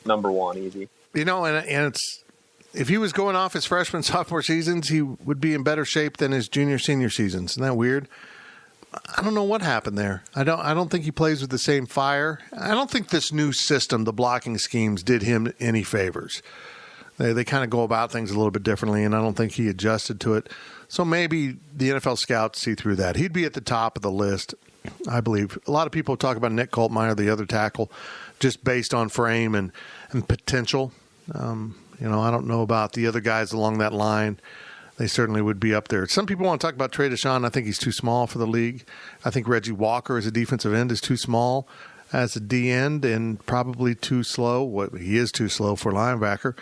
number 1, easy. And it's, if he was going off his freshman, sophomore seasons, he would be in better shape than his junior, senior seasons. Isn't that weird? I don't know what happened there. I don't think he plays with the same fire. I don't think this new system, the blocking schemes, did him any favors. They kind of go about things a little bit differently, and I don't think he adjusted to it. So maybe the NFL scouts see through that. He'd be at the top of the list, I believe. A lot of people talk about Nick Coltmeyer, the other tackle, just based on frame and potential. I don't know about the other guys along that line. They certainly would be up there. Some people want to talk about Trey Deshawn. I think he's too small for the league. I think Reggie Walker as a defensive end is too small as a D end and probably too slow. He is too slow for linebacker.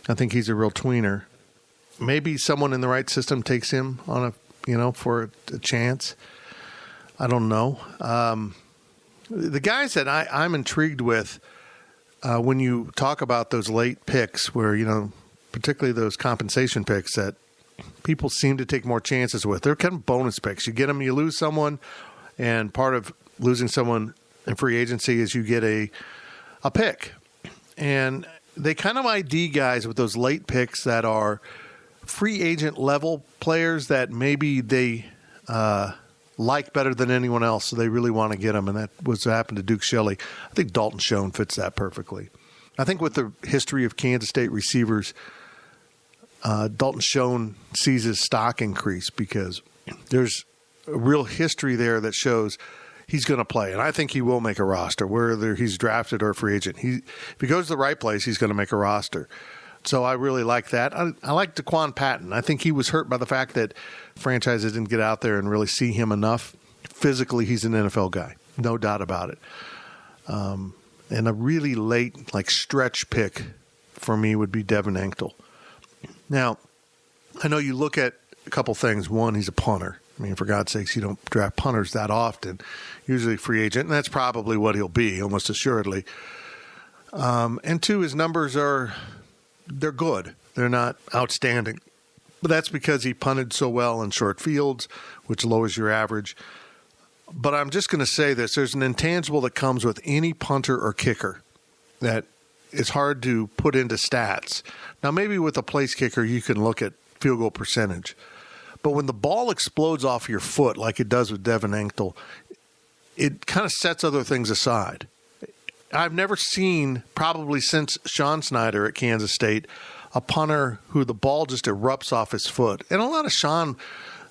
I think he's a real tweener. Maybe someone in the right system takes him on for a chance. I don't know. The guys that I'm intrigued with when you talk about those late picks where, particularly those compensation picks that people seem to take more chances with. They're kind of bonus picks. You get them, you lose someone, and part of losing someone in free agency is you get a pick. And they kind of ID guys with those late picks that are free agent level players that maybe they like better than anyone else, so they really want to get them, and that was what happened to Duke Shelley. I think Dalton Schoen fits that perfectly. I think with the history of Kansas State receivers, Dalton Schoen sees his stock increase because there's a real history there that shows he's going to play. And I think he will make a roster, whether he's drafted or a free agent. If he goes to the right place, he's going to make a roster. So I really like that. I like Daquan Patton. I think he was hurt by the fact that franchises didn't get out there and really see him enough. Physically, he's an NFL guy. No doubt about it. And a really late, stretch pick for me would be Devin Anctil. Now, I know you look at a couple things. One, he's a punter. I mean, for God's sakes, you don't draft punters that often. Usually free agent, and that's probably what he'll be, almost assuredly. And two, his numbers they're good. They're not outstanding. But that's because he punted so well in short fields, which lowers your average. But I'm just going to say this. There's an intangible that comes with any punter or kicker that is hard to put into stats. Now, maybe with a place kicker, you can look at field goal percentage. But when the ball explodes off your foot like it does with Devin Anctil, it kind of sets other things aside. I've never seen, probably since Sean Snyder at Kansas State, a punter who the ball just erupts off his foot. And a lot of Sean's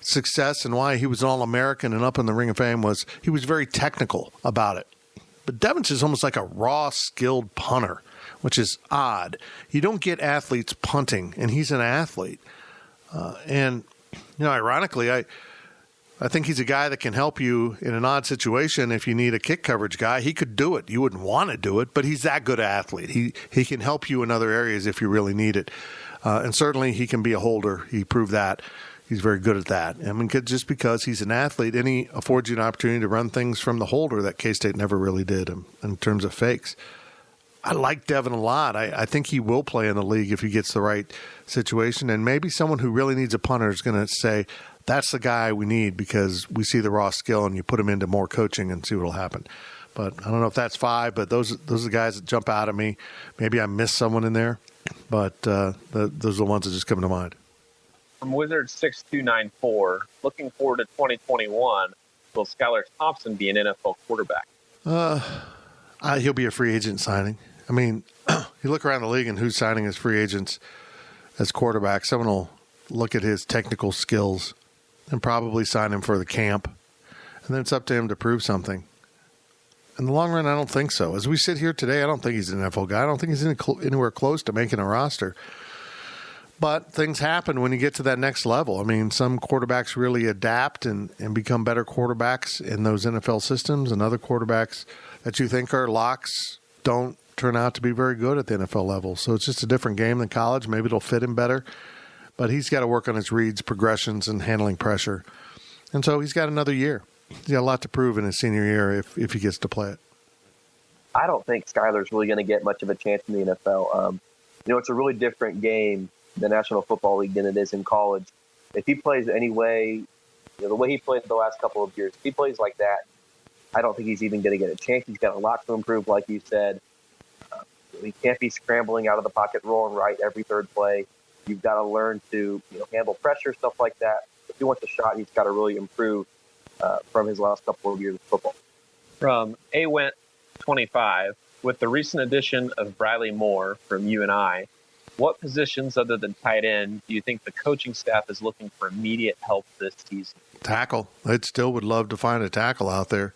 success and why he was an All-American and up in the Ring of Fame was he was very technical about it. But Devin's is almost like a raw, skilled punter, which is odd. You don't get athletes punting, and he's an athlete. And, ironically, I think he's a guy that can help you in an odd situation. If you need a kick coverage guy, he could do it. You wouldn't want to do it, but he's that good an athlete. He can help you in other areas if you really need it. And certainly he can be a holder. He proved that. He's very good at that. I mean, just because he's an athlete, and he affords you an opportunity to run things from the holder that K-State never really did in terms of fakes. I like Devin a lot. I think he will play in the league if he gets the right situation. And maybe someone who really needs a punter is going to say, that's the guy we need because we see the raw skill, and you put him into more coaching and see what will happen. But I don't know if that's 5, but those are the guys that jump out at me. Maybe I missed someone in there, but those are the ones that just come to mind. From Wizards 6294, looking forward to 2021, will Skylar Thompson be an NFL quarterback? He'll be a free agent signing. I mean, you look around the league and who's signing as free agents as quarterbacks. Someone will look at his technical skills and probably sign him for the camp. And then it's up to him to prove something. In the long run, I don't think so. As we sit here today, I don't think he's an NFL guy. I don't think he's anywhere close to making a roster. But things happen when you get to that next level. I mean, some quarterbacks really adapt and become better quarterbacks in those NFL systems, and other quarterbacks that you think are locks don't turn out to be very good at the NFL level. So it's just a different game than college. Maybe it'll fit him better. But he's got to work on his reads, progressions, and handling pressure. And so he's got another year. He's got a lot to prove in his senior year if he gets to play it. I don't think Skylar's really going to get much of a chance in the NFL. It's a really different game, the National Football League, than it is in college. If he plays any way, the way he played the last couple of years, if he plays like that, I don't think he's even going to get a chance. He's got a lot to improve, like you said. He can't be scrambling out of the pocket, rolling right every third play. You've got to learn to handle pressure, stuff like that. If he wants a shot, he's got to really improve from his last couple of years of football. From AWent25, with the recent addition of Bradley Moore from UNI, what positions other than tight end do you think the coaching staff is looking for immediate help this season? Tackle. They still would love to find a tackle out there.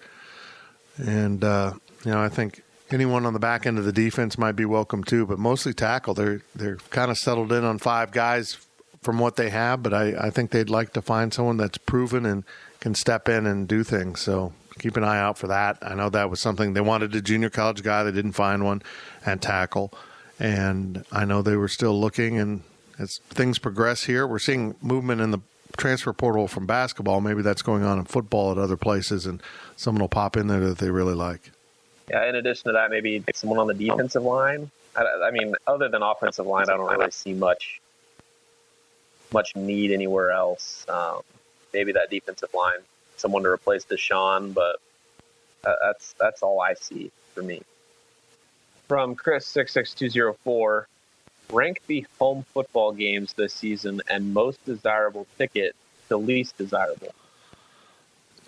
And, I think anyone on the back end of the defense might be welcome too, but mostly tackle. They're kind of settled in on 5 guys from what they have, but I think they'd like to find someone that's proven and can step in and do things. So keep an eye out for that. I know that was something they wanted, a junior college guy. They didn't find one at tackle. And I know they were still looking, and as things progress here, we're seeing movement in the transfer portal from basketball. Maybe that's going on in football at other places, and someone will pop in there that they really like. Yeah, in addition to that, maybe someone on the defensive line. I mean, other than offensive line, I don't really see much need anywhere else. Maybe that defensive line, someone to replace Deshaun, but that's all I see for me. From Chris66204, rank the home football games this season and most desirable ticket to least desirable.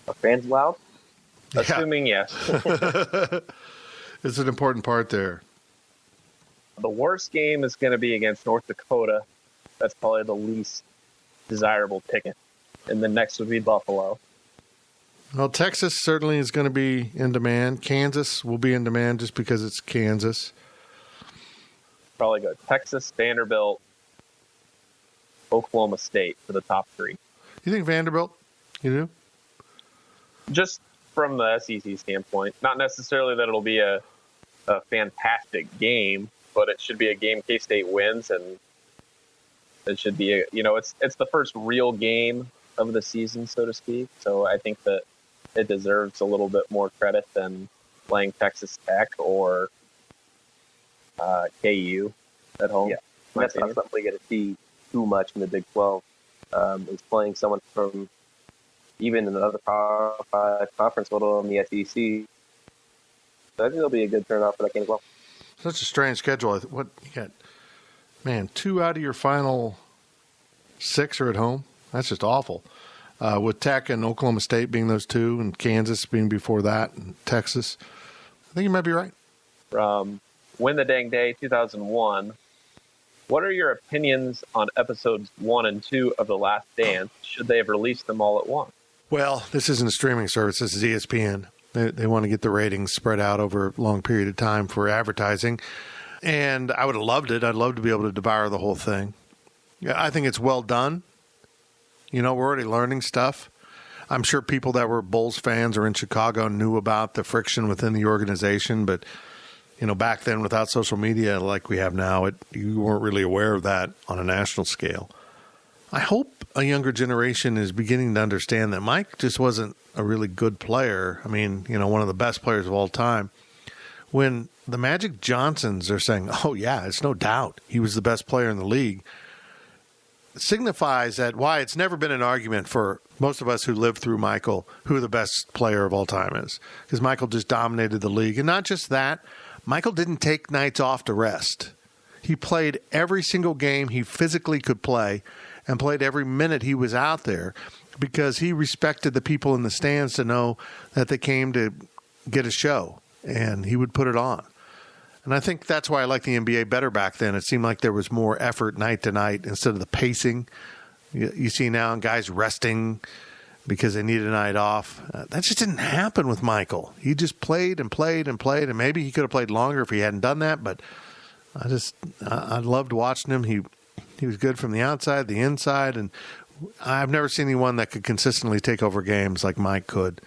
Are fans allowed? Assuming yes. It's an important part there. The worst game is going to be against North Dakota. That's probably the least desirable ticket. And the next would be Buffalo. Well, Texas certainly is going to be in demand. Kansas will be in demand just because it's Kansas. Probably go Texas, Vanderbilt, Oklahoma State for the top 3. You think Vanderbilt? You do? Just from the SEC standpoint. Not necessarily that it'll be a fantastic game, but it should be a game K-State wins, and it should be it's the first real game of the season, so to speak. So I think that it deserves a little bit more credit than playing Texas Tech or KU at home. Yeah, that's not something we get to see too much in the Big 12. Is playing someone from even another Power 5 conference, let alone the SEC. So I think it'll be a good turnout for that game as well. Such a strange schedule. What you got? Man, 2 out of your final 6 are at home. That's just awful. With Tech and Oklahoma State being those two, and Kansas being before that, and Texas, I think you might be right. From Win the Dang Day 2001, what are your opinions on episodes 1 and 2 of The Last Dance? Should they have released them all at once? Well, this isn't a streaming service. This is ESPN. They want to get the ratings spread out over a long period of time for advertising. And I would have loved it. I'd love to be able to devour the whole thing. Yeah, I think it's well done. We're already learning stuff. I'm sure people that were Bulls fans or in Chicago knew about the friction within the organization. But, back then without social media like we have now, you weren't really aware of that on a national scale. I hope a younger generation is beginning to understand that Mike just wasn't a really good player. I mean, one of the best players of all time. When the Magic Johnsons are saying, oh, yeah, it's no doubt he was the best player in the league, it signifies that why it's never been an argument for most of us who lived through Michael who the best player of all time is. Because Michael just dominated the league. And not just that, Michael didn't take nights off to rest. He played every single game he physically could play and played every minute he was out there because he respected the people in the stands to know that they came to get a show, and he would put it on. And I think that's why I liked the NBA better back then. It seemed like there was more effort night to night instead of the pacing. You see now guys resting because they need a night off. That just didn't happen with Michael. He just played and played and played, and maybe he could have played longer if he hadn't done that, but I loved watching him. He was good from the outside, the inside, and I've never seen anyone that could consistently take over games like Mike could,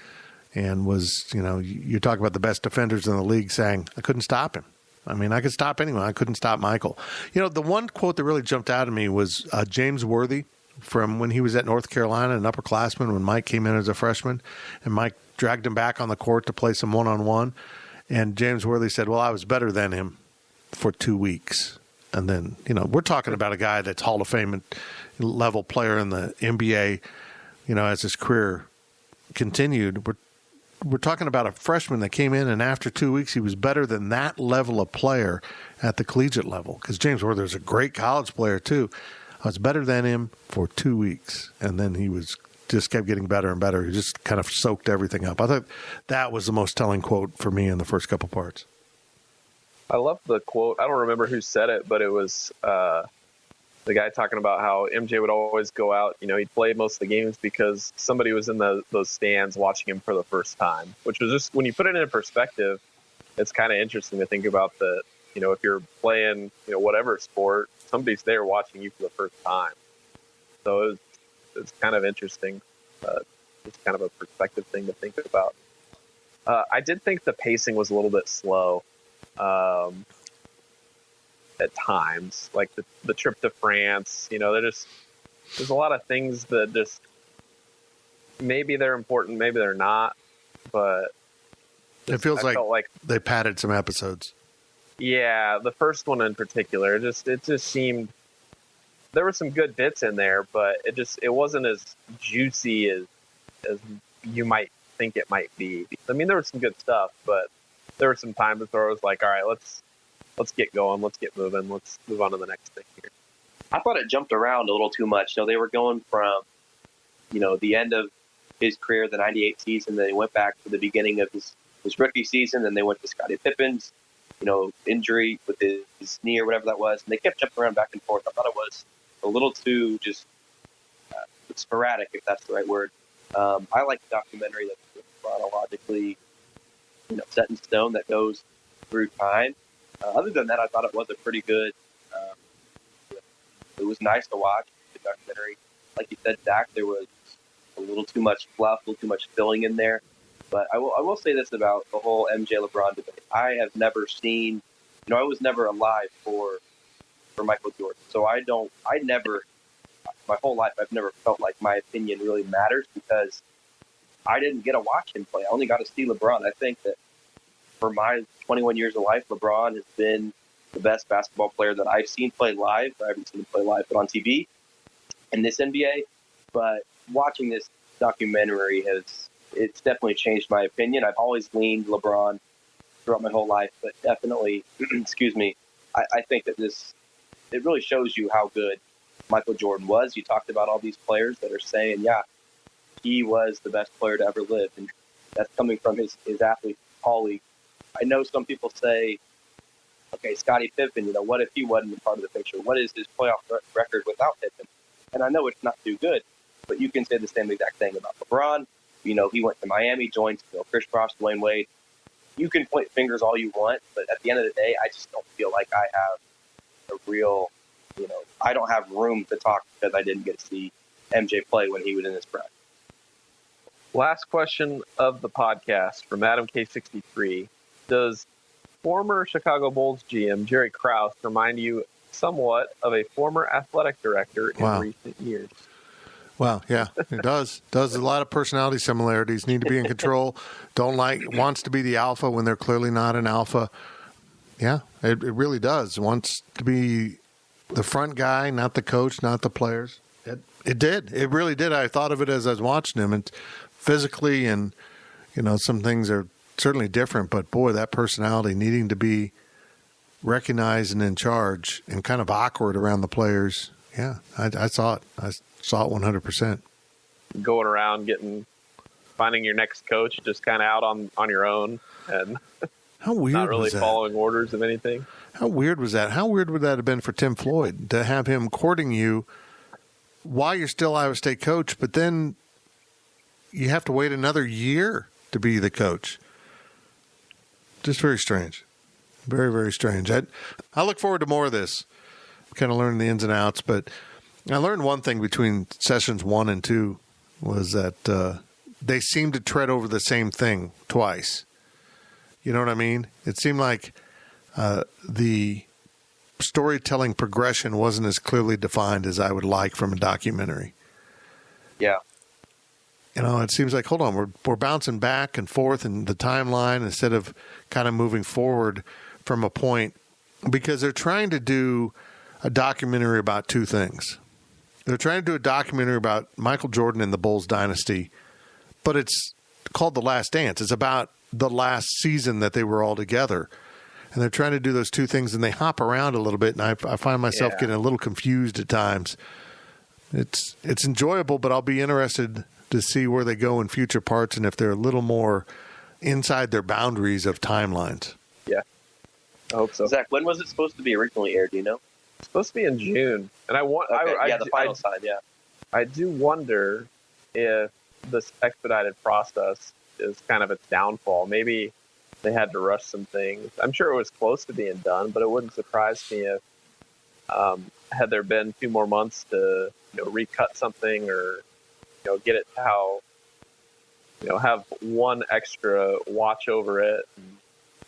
and was, you talk about the best defenders in the league saying, I couldn't stop him. I mean, I could stop anyone. I couldn't stop Michael. The one quote that really jumped out at me was James Worthy from when he was at North Carolina, an upperclassman, when Mike came in as a freshman, and Mike dragged him back on the court to play some one-on-one, and James Worthy said, well, I was better than him for 2 weeks. And then, we're talking about a guy that's Hall of Fame level player in the NBA, as his career continued. We're talking about a freshman that came in, and after 2 weeks, he was better than that level of player at the collegiate level. Because James Worthy was a great college player, too. I was better than him for 2 weeks. And then he just kept getting better and better. He just kind of soaked everything up. I thought that was the most telling quote for me in the first couple parts. I love the quote. I don't remember who said it, but it was the guy talking about how MJ would always go out. He'd play most of the games because somebody was in those stands watching him for the first time, which was just, when you put it in perspective, it's kind of interesting to think about that. If you're playing, whatever sport, somebody's there watching you for the first time. So it's kind of interesting. It's kind of a perspective thing to think about. I did think the pacing was a little bit slow. At times, like the trip to France, there's a lot of things that just, maybe they're important, maybe they're not, but it feels like they padded some episodes. Yeah, the first one in particular, it just seemed there were some good bits in there, but it wasn't as juicy as you might think it might be. I mean, there was some good stuff, but there were some times where I was like, all right, let's get going. Let's get moving. Let's move on to the next thing here. I thought it jumped around a little too much. They were going from, the end of his career, the 98 season, then they went back to the beginning of his rookie season, then they went to Scottie Pippen's, injury with his knee or whatever that was. And they kept jumping around back and forth. I thought it was a little too just sporadic, if that's the right word. I like the documentary that's chronologically set in stone, that goes through time. Other than that, I thought it was a pretty good. It was nice to watch the documentary. Like you said, Zach, there was a little too much fluff, a little too much filling in there. But I will say this about the whole MJ LeBron debate. I have never seen, I was never alive for Michael Jordan. So my whole life, I've never felt like my opinion really matters because I didn't get to watch him play. I only got to see LeBron. I think that for my 21 years of life, LeBron has been the best basketball player that I've seen play live. I haven't seen him play live, but on TV in this NBA. But watching this documentary it's definitely changed my opinion. I've always leaned LeBron throughout my whole life, but definitely, excuse me, I think that it really shows you how good Michael Jordan was. You talked about all these players that are saying, yeah, he was the best player to ever live. And that's coming from his athlete colleague. I know some people say, okay, Scottie Pippen, what if he wasn't a part of the picture? What is his playoff record without Pippen? And I know it's not too good, but you can say the same exact thing about LeBron. He went to Miami, joined Chris Bosh, Dwayne Wade. You can point fingers all you want, but at the end of the day, I just don't feel like I have a real, I don't have room to talk because I didn't get to see MJ play when he was in his prime. Last question of the podcast from Adam K63. Does former Chicago Bulls GM Jerry Krause remind you somewhat of a former athletic director in recent years? Well, yeah, it does. Does a lot of personality similarities. Need to be in control. Wants to be the alpha when they're clearly not an alpha. Yeah, it really does. Wants to be the front guy, not the coach, not the players. It did. It really did. I thought of it as I was watching him, and physically, and some things are certainly different. But boy, that personality, needing to be recognized and in charge, and kind of awkward around the players. Yeah, I saw it. I saw it 100%. Going around finding your next coach, just kind of out on your own, and how weird not really was that? Following orders of anything. How weird was that? How weird would that have been for Tim Floyd to have him courting you while you're still Iowa State coach, but then you have to wait another year to be the coach? Just very strange. Very, very strange. I look forward to more of this. Kind of learning the ins and outs, but I learned one thing between sessions 1 and 2 was that they seemed to tread over the same thing twice. You know what I mean? It seemed like the storytelling progression wasn't as clearly defined as I would like from a documentary. Yeah. It seems like, hold on, we're bouncing back and forth in the timeline instead of kind of moving forward from a point, because they're trying to do a documentary about two things. They're trying to do a documentary about Michael Jordan and the Bulls dynasty, but it's called The Last Dance. It's about the last season that they were all together. And they're trying to do those two things, and they hop around a little bit, and I find myself getting a little confused at times. It's enjoyable, but I'll be interested to see where they go in future parts and if they're a little more inside their boundaries of timelines. Yeah, I hope so. Zach, when was it supposed to be originally aired? Do you know? It's supposed to be in June, and the final side. Yeah, I do wonder if this expedited process is kind of its downfall. Maybe they had to rush some things. I'm sure it was close to being done, but it wouldn't surprise me if had there been 2 more months to recut something or get it to how have one extra watch over it and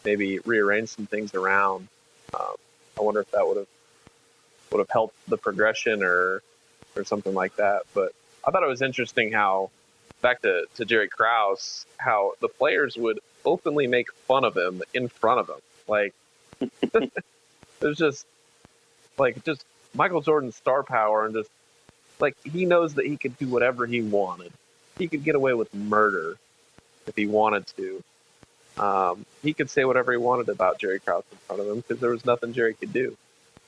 maybe rearrange some things around. I wonder if that would have helped the progression or something like that. But I thought it was interesting how, back to Jerry Krause, how the players would openly make fun of him in front of him. Like, there's just Michael Jordan's star power, and just like, he knows that he could do whatever he wanted. He could get away with murder if he wanted to. He could say whatever he wanted about Jerry Krause in front of him because there was nothing Jerry could do.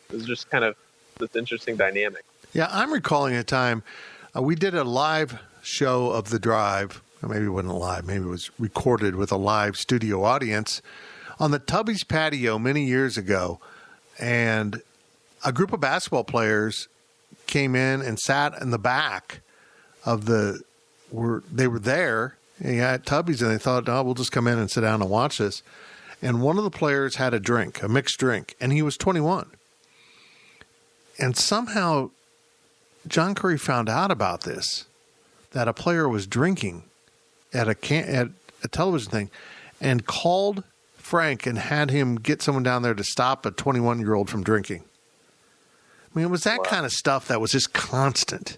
It was just kind of this interesting dynamic. Yeah, I'm recalling a time we did a live show of The Drive. Or maybe it wasn't live. Maybe it was recorded with a live studio audience on the Tubby's patio many years ago. And a group of basketball players came in and sat in the back of they were there at Tubby's, and they thought, we'll just come in and sit down and watch this. And one of the players had a mixed drink, and he was 21. And somehow John Curry found out about this, that a player was drinking at a television thing, and called Frank and had him get someone down there to stop a 21-year-old from drinking. I mean, it was that kind of stuff that was just constant.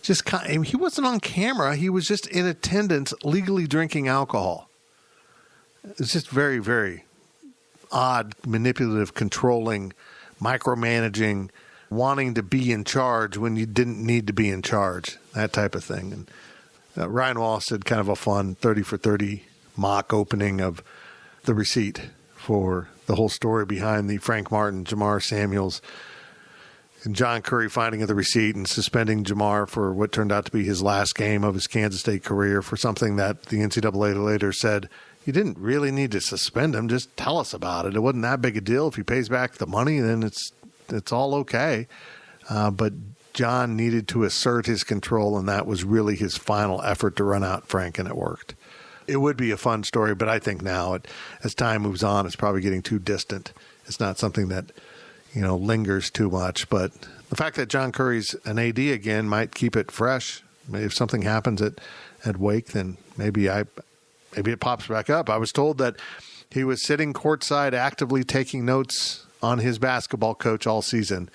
He wasn't on camera. He was just in attendance, legally drinking alcohol. It's just very, very odd, manipulative, controlling, micromanaging, wanting to be in charge when you didn't need to be in charge, that type of thing. And Ryan Wallace did kind of a fun 30 for 30 mock opening of The Receipt for the whole story behind the Frank Martin, Jamar Samuels, And John Currie finding the receipt and suspending Jamar for what turned out to be his last game of his Kansas State career for something that the NCAA later said, you didn't really need to suspend him. Just tell us about it. It wasn't that big a deal. If he pays back the money, then it's all okay. But John needed to assert his control, and that was really his final effort to run out Frank, and it worked. It would be a fun story, but I think now, as time moves on, it's probably getting too distant. It's not something that lingers too much. But the fact that John Currie's an AD again might keep it fresh. Maybe if something happens at Wake, then maybe it pops back up. I was told that he was sitting courtside actively taking notes on his basketball coach all season,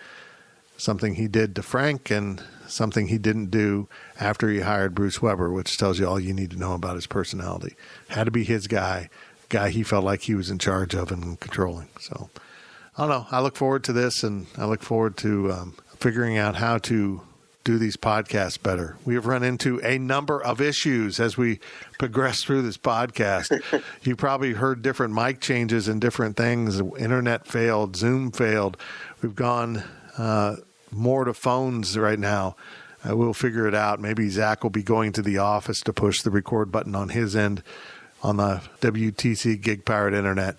something he did to Frank and something he didn't do after he hired Bruce Weber, which tells you all you need to know about his personality. Had to be his guy he felt like he was in charge of and controlling. So I don't know. I look forward to this, and I look forward to figuring out how to do these podcasts better. We have run into a number of issues as we progress through this podcast. You probably heard different mic changes and different things. Internet failed. Zoom failed. We've gone more to phones right now. We'll figure it out. Maybe Zach will be going to the office to push the record button on his end on the WTC gig-powered internet.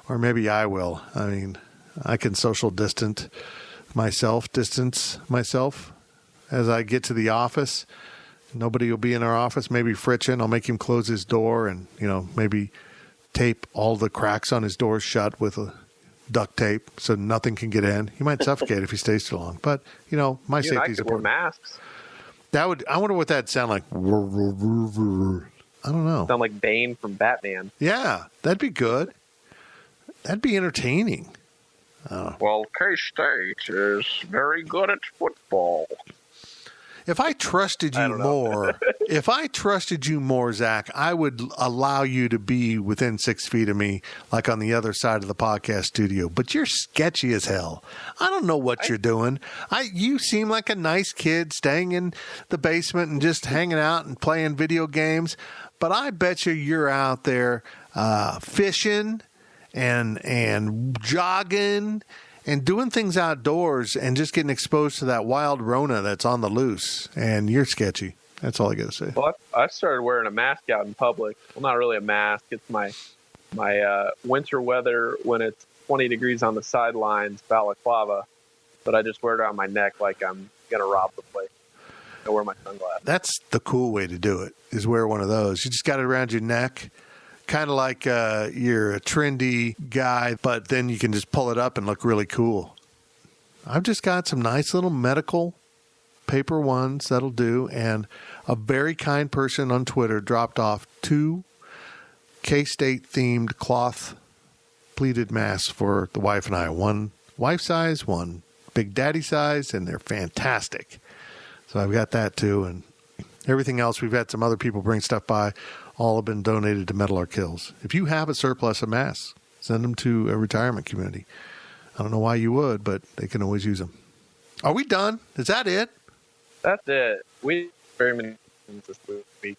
Or maybe I will. I mean, I can social distance myself as I get to the office. Nobody will be in our office. Maybe Fritchin. I'll make him close his door and, maybe tape all the cracks on his door shut with a duct tape so nothing can get in. He might suffocate if he stays too long. But, my safety is important. Wear masks. I wonder what that'd sound like. I don't know. Sound like Bane from Batman. Yeah, that'd be good. That'd be entertaining. Well, K-State is very good at football. If I trusted you more, Zach, I would allow you to be within 6 feet of me, like on the other side of the podcast studio. But you're sketchy as hell. I don't know what you're doing. You seem like a nice kid staying in the basement and just hanging out and playing video games. But I bet you're out there fishing and jogging and doing things outdoors and just getting exposed to that wild Rona that's on the loose. And you're sketchy. That's all I got to say. Well, I started wearing a mask out in public. Well, not really a mask. It's my winter weather when it's 20 degrees on the sidelines, balaclava. But I just wear it on my neck like I'm going to rob the place. I wear my sunglasses. That's the cool way to do it, is wear one of those. You just got it around your neck. Kind of like you're a trendy guy, but then you can just pull it up and look really cool. I've just got some nice little medical paper ones that'll do, and a very kind person on Twitter dropped off 2 K-State themed cloth pleated masks for the wife and I. One wife size, one big daddy size, and they're fantastic. So I've got that too, and everything else. We've had some other people bring stuff by. All have been donated to Metal or Kills. If you have a surplus of masks, send them to a retirement community. I don't know why you would, but they can always use them. Are we done? Is that it? That's it. We very many things this week.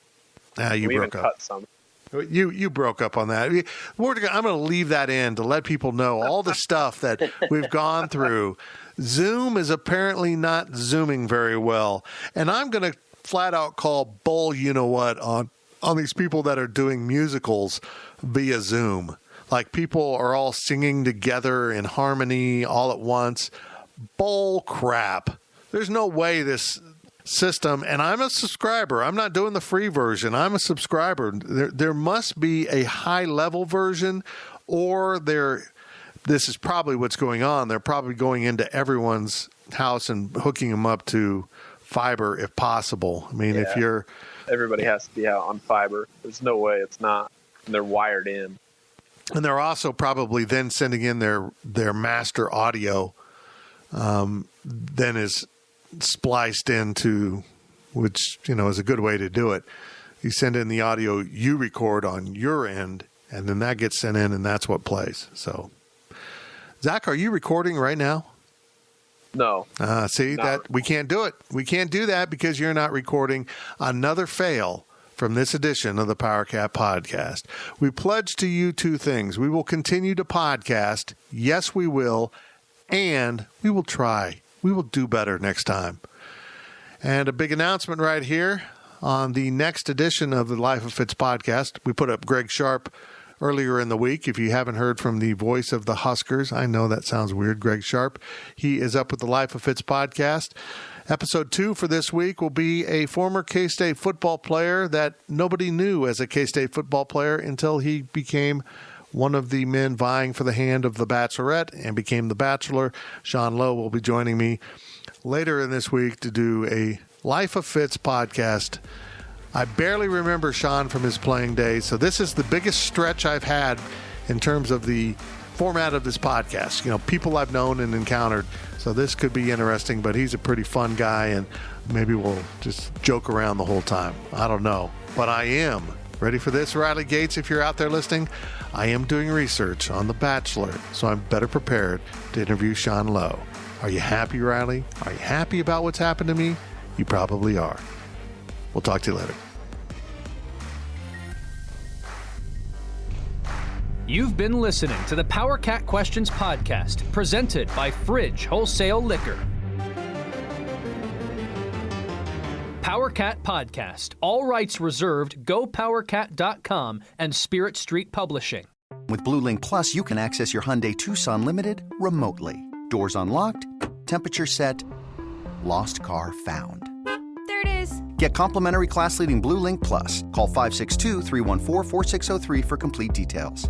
You we broke even up. Cut some. You broke up on that. I'm going to leave that in to let people know all the stuff that we've gone through. Zoom is apparently not Zooming very well, and I'm going to flat out call bull you-know-what on these people that are doing musicals via Zoom. Like people are all singing together in harmony all at once. Bull crap. There's no way this system, and I'm a subscriber. I'm not doing the free version. I'm a subscriber. There must be a high-level version, or this is probably what's going on. They're probably going into everyone's house and hooking them up to fiber if possible. I mean, Yeah. if you're... Everybody has to be out on fiber. There's no way it's not. And they're wired in. And they're also probably then sending in their master audio, then is spliced into, which, is a good way to do it. You send in the audio you record on your end, and then that gets sent in, and that's what plays. So, Zach, are you recording right now? No. That we can't do it. We can't do that because you're not recording. Another fail from this edition of the PowerCat podcast. We pledge to you 2 things. We will continue to podcast. Yes, we will. And we will try We will do better next time. And a big announcement right here on the next edition of the Life of Fitz podcast. We put up Greg Sharp earlier in the week. If you haven't heard from the voice of the Huskers, I know that sounds weird, Greg Sharp. He is up with the Life of Fitz podcast. Episode 2 for this week will be a former K-State football player that nobody knew as a K-State football player until he became one of the men vying for the hand of the Bachelorette and became the Bachelor. Sean Lowe will be joining me later in this week to do a Life of Fitz podcast. I barely remember Sean from his playing days, so this is the biggest stretch I've had in terms of the format of this podcast. You know, people I've known and encountered. So this could be interesting, but he's a pretty fun guy, and maybe we'll just joke around the whole time. I don't know, but I am. Ready for this, Riley Gates, if you're out there listening? I am doing research on The Bachelor, so I'm better prepared to interview Sean Lowe. Are you happy, Riley? Are you happy about what's happened to me? You probably are. We'll talk to you later. You've been listening to the Power Cat Questions podcast, presented by Fridge Wholesale Liquor. Power Cat Podcast. All rights reserved. GoPowerCat.com and Spirit Street Publishing. With Blue Link Plus, you can access your Hyundai Tucson Limited remotely. Doors unlocked, temperature set, lost car found. There it is. Get complimentary class-leading Blue Link Plus. Call 562-314-4603 for complete details.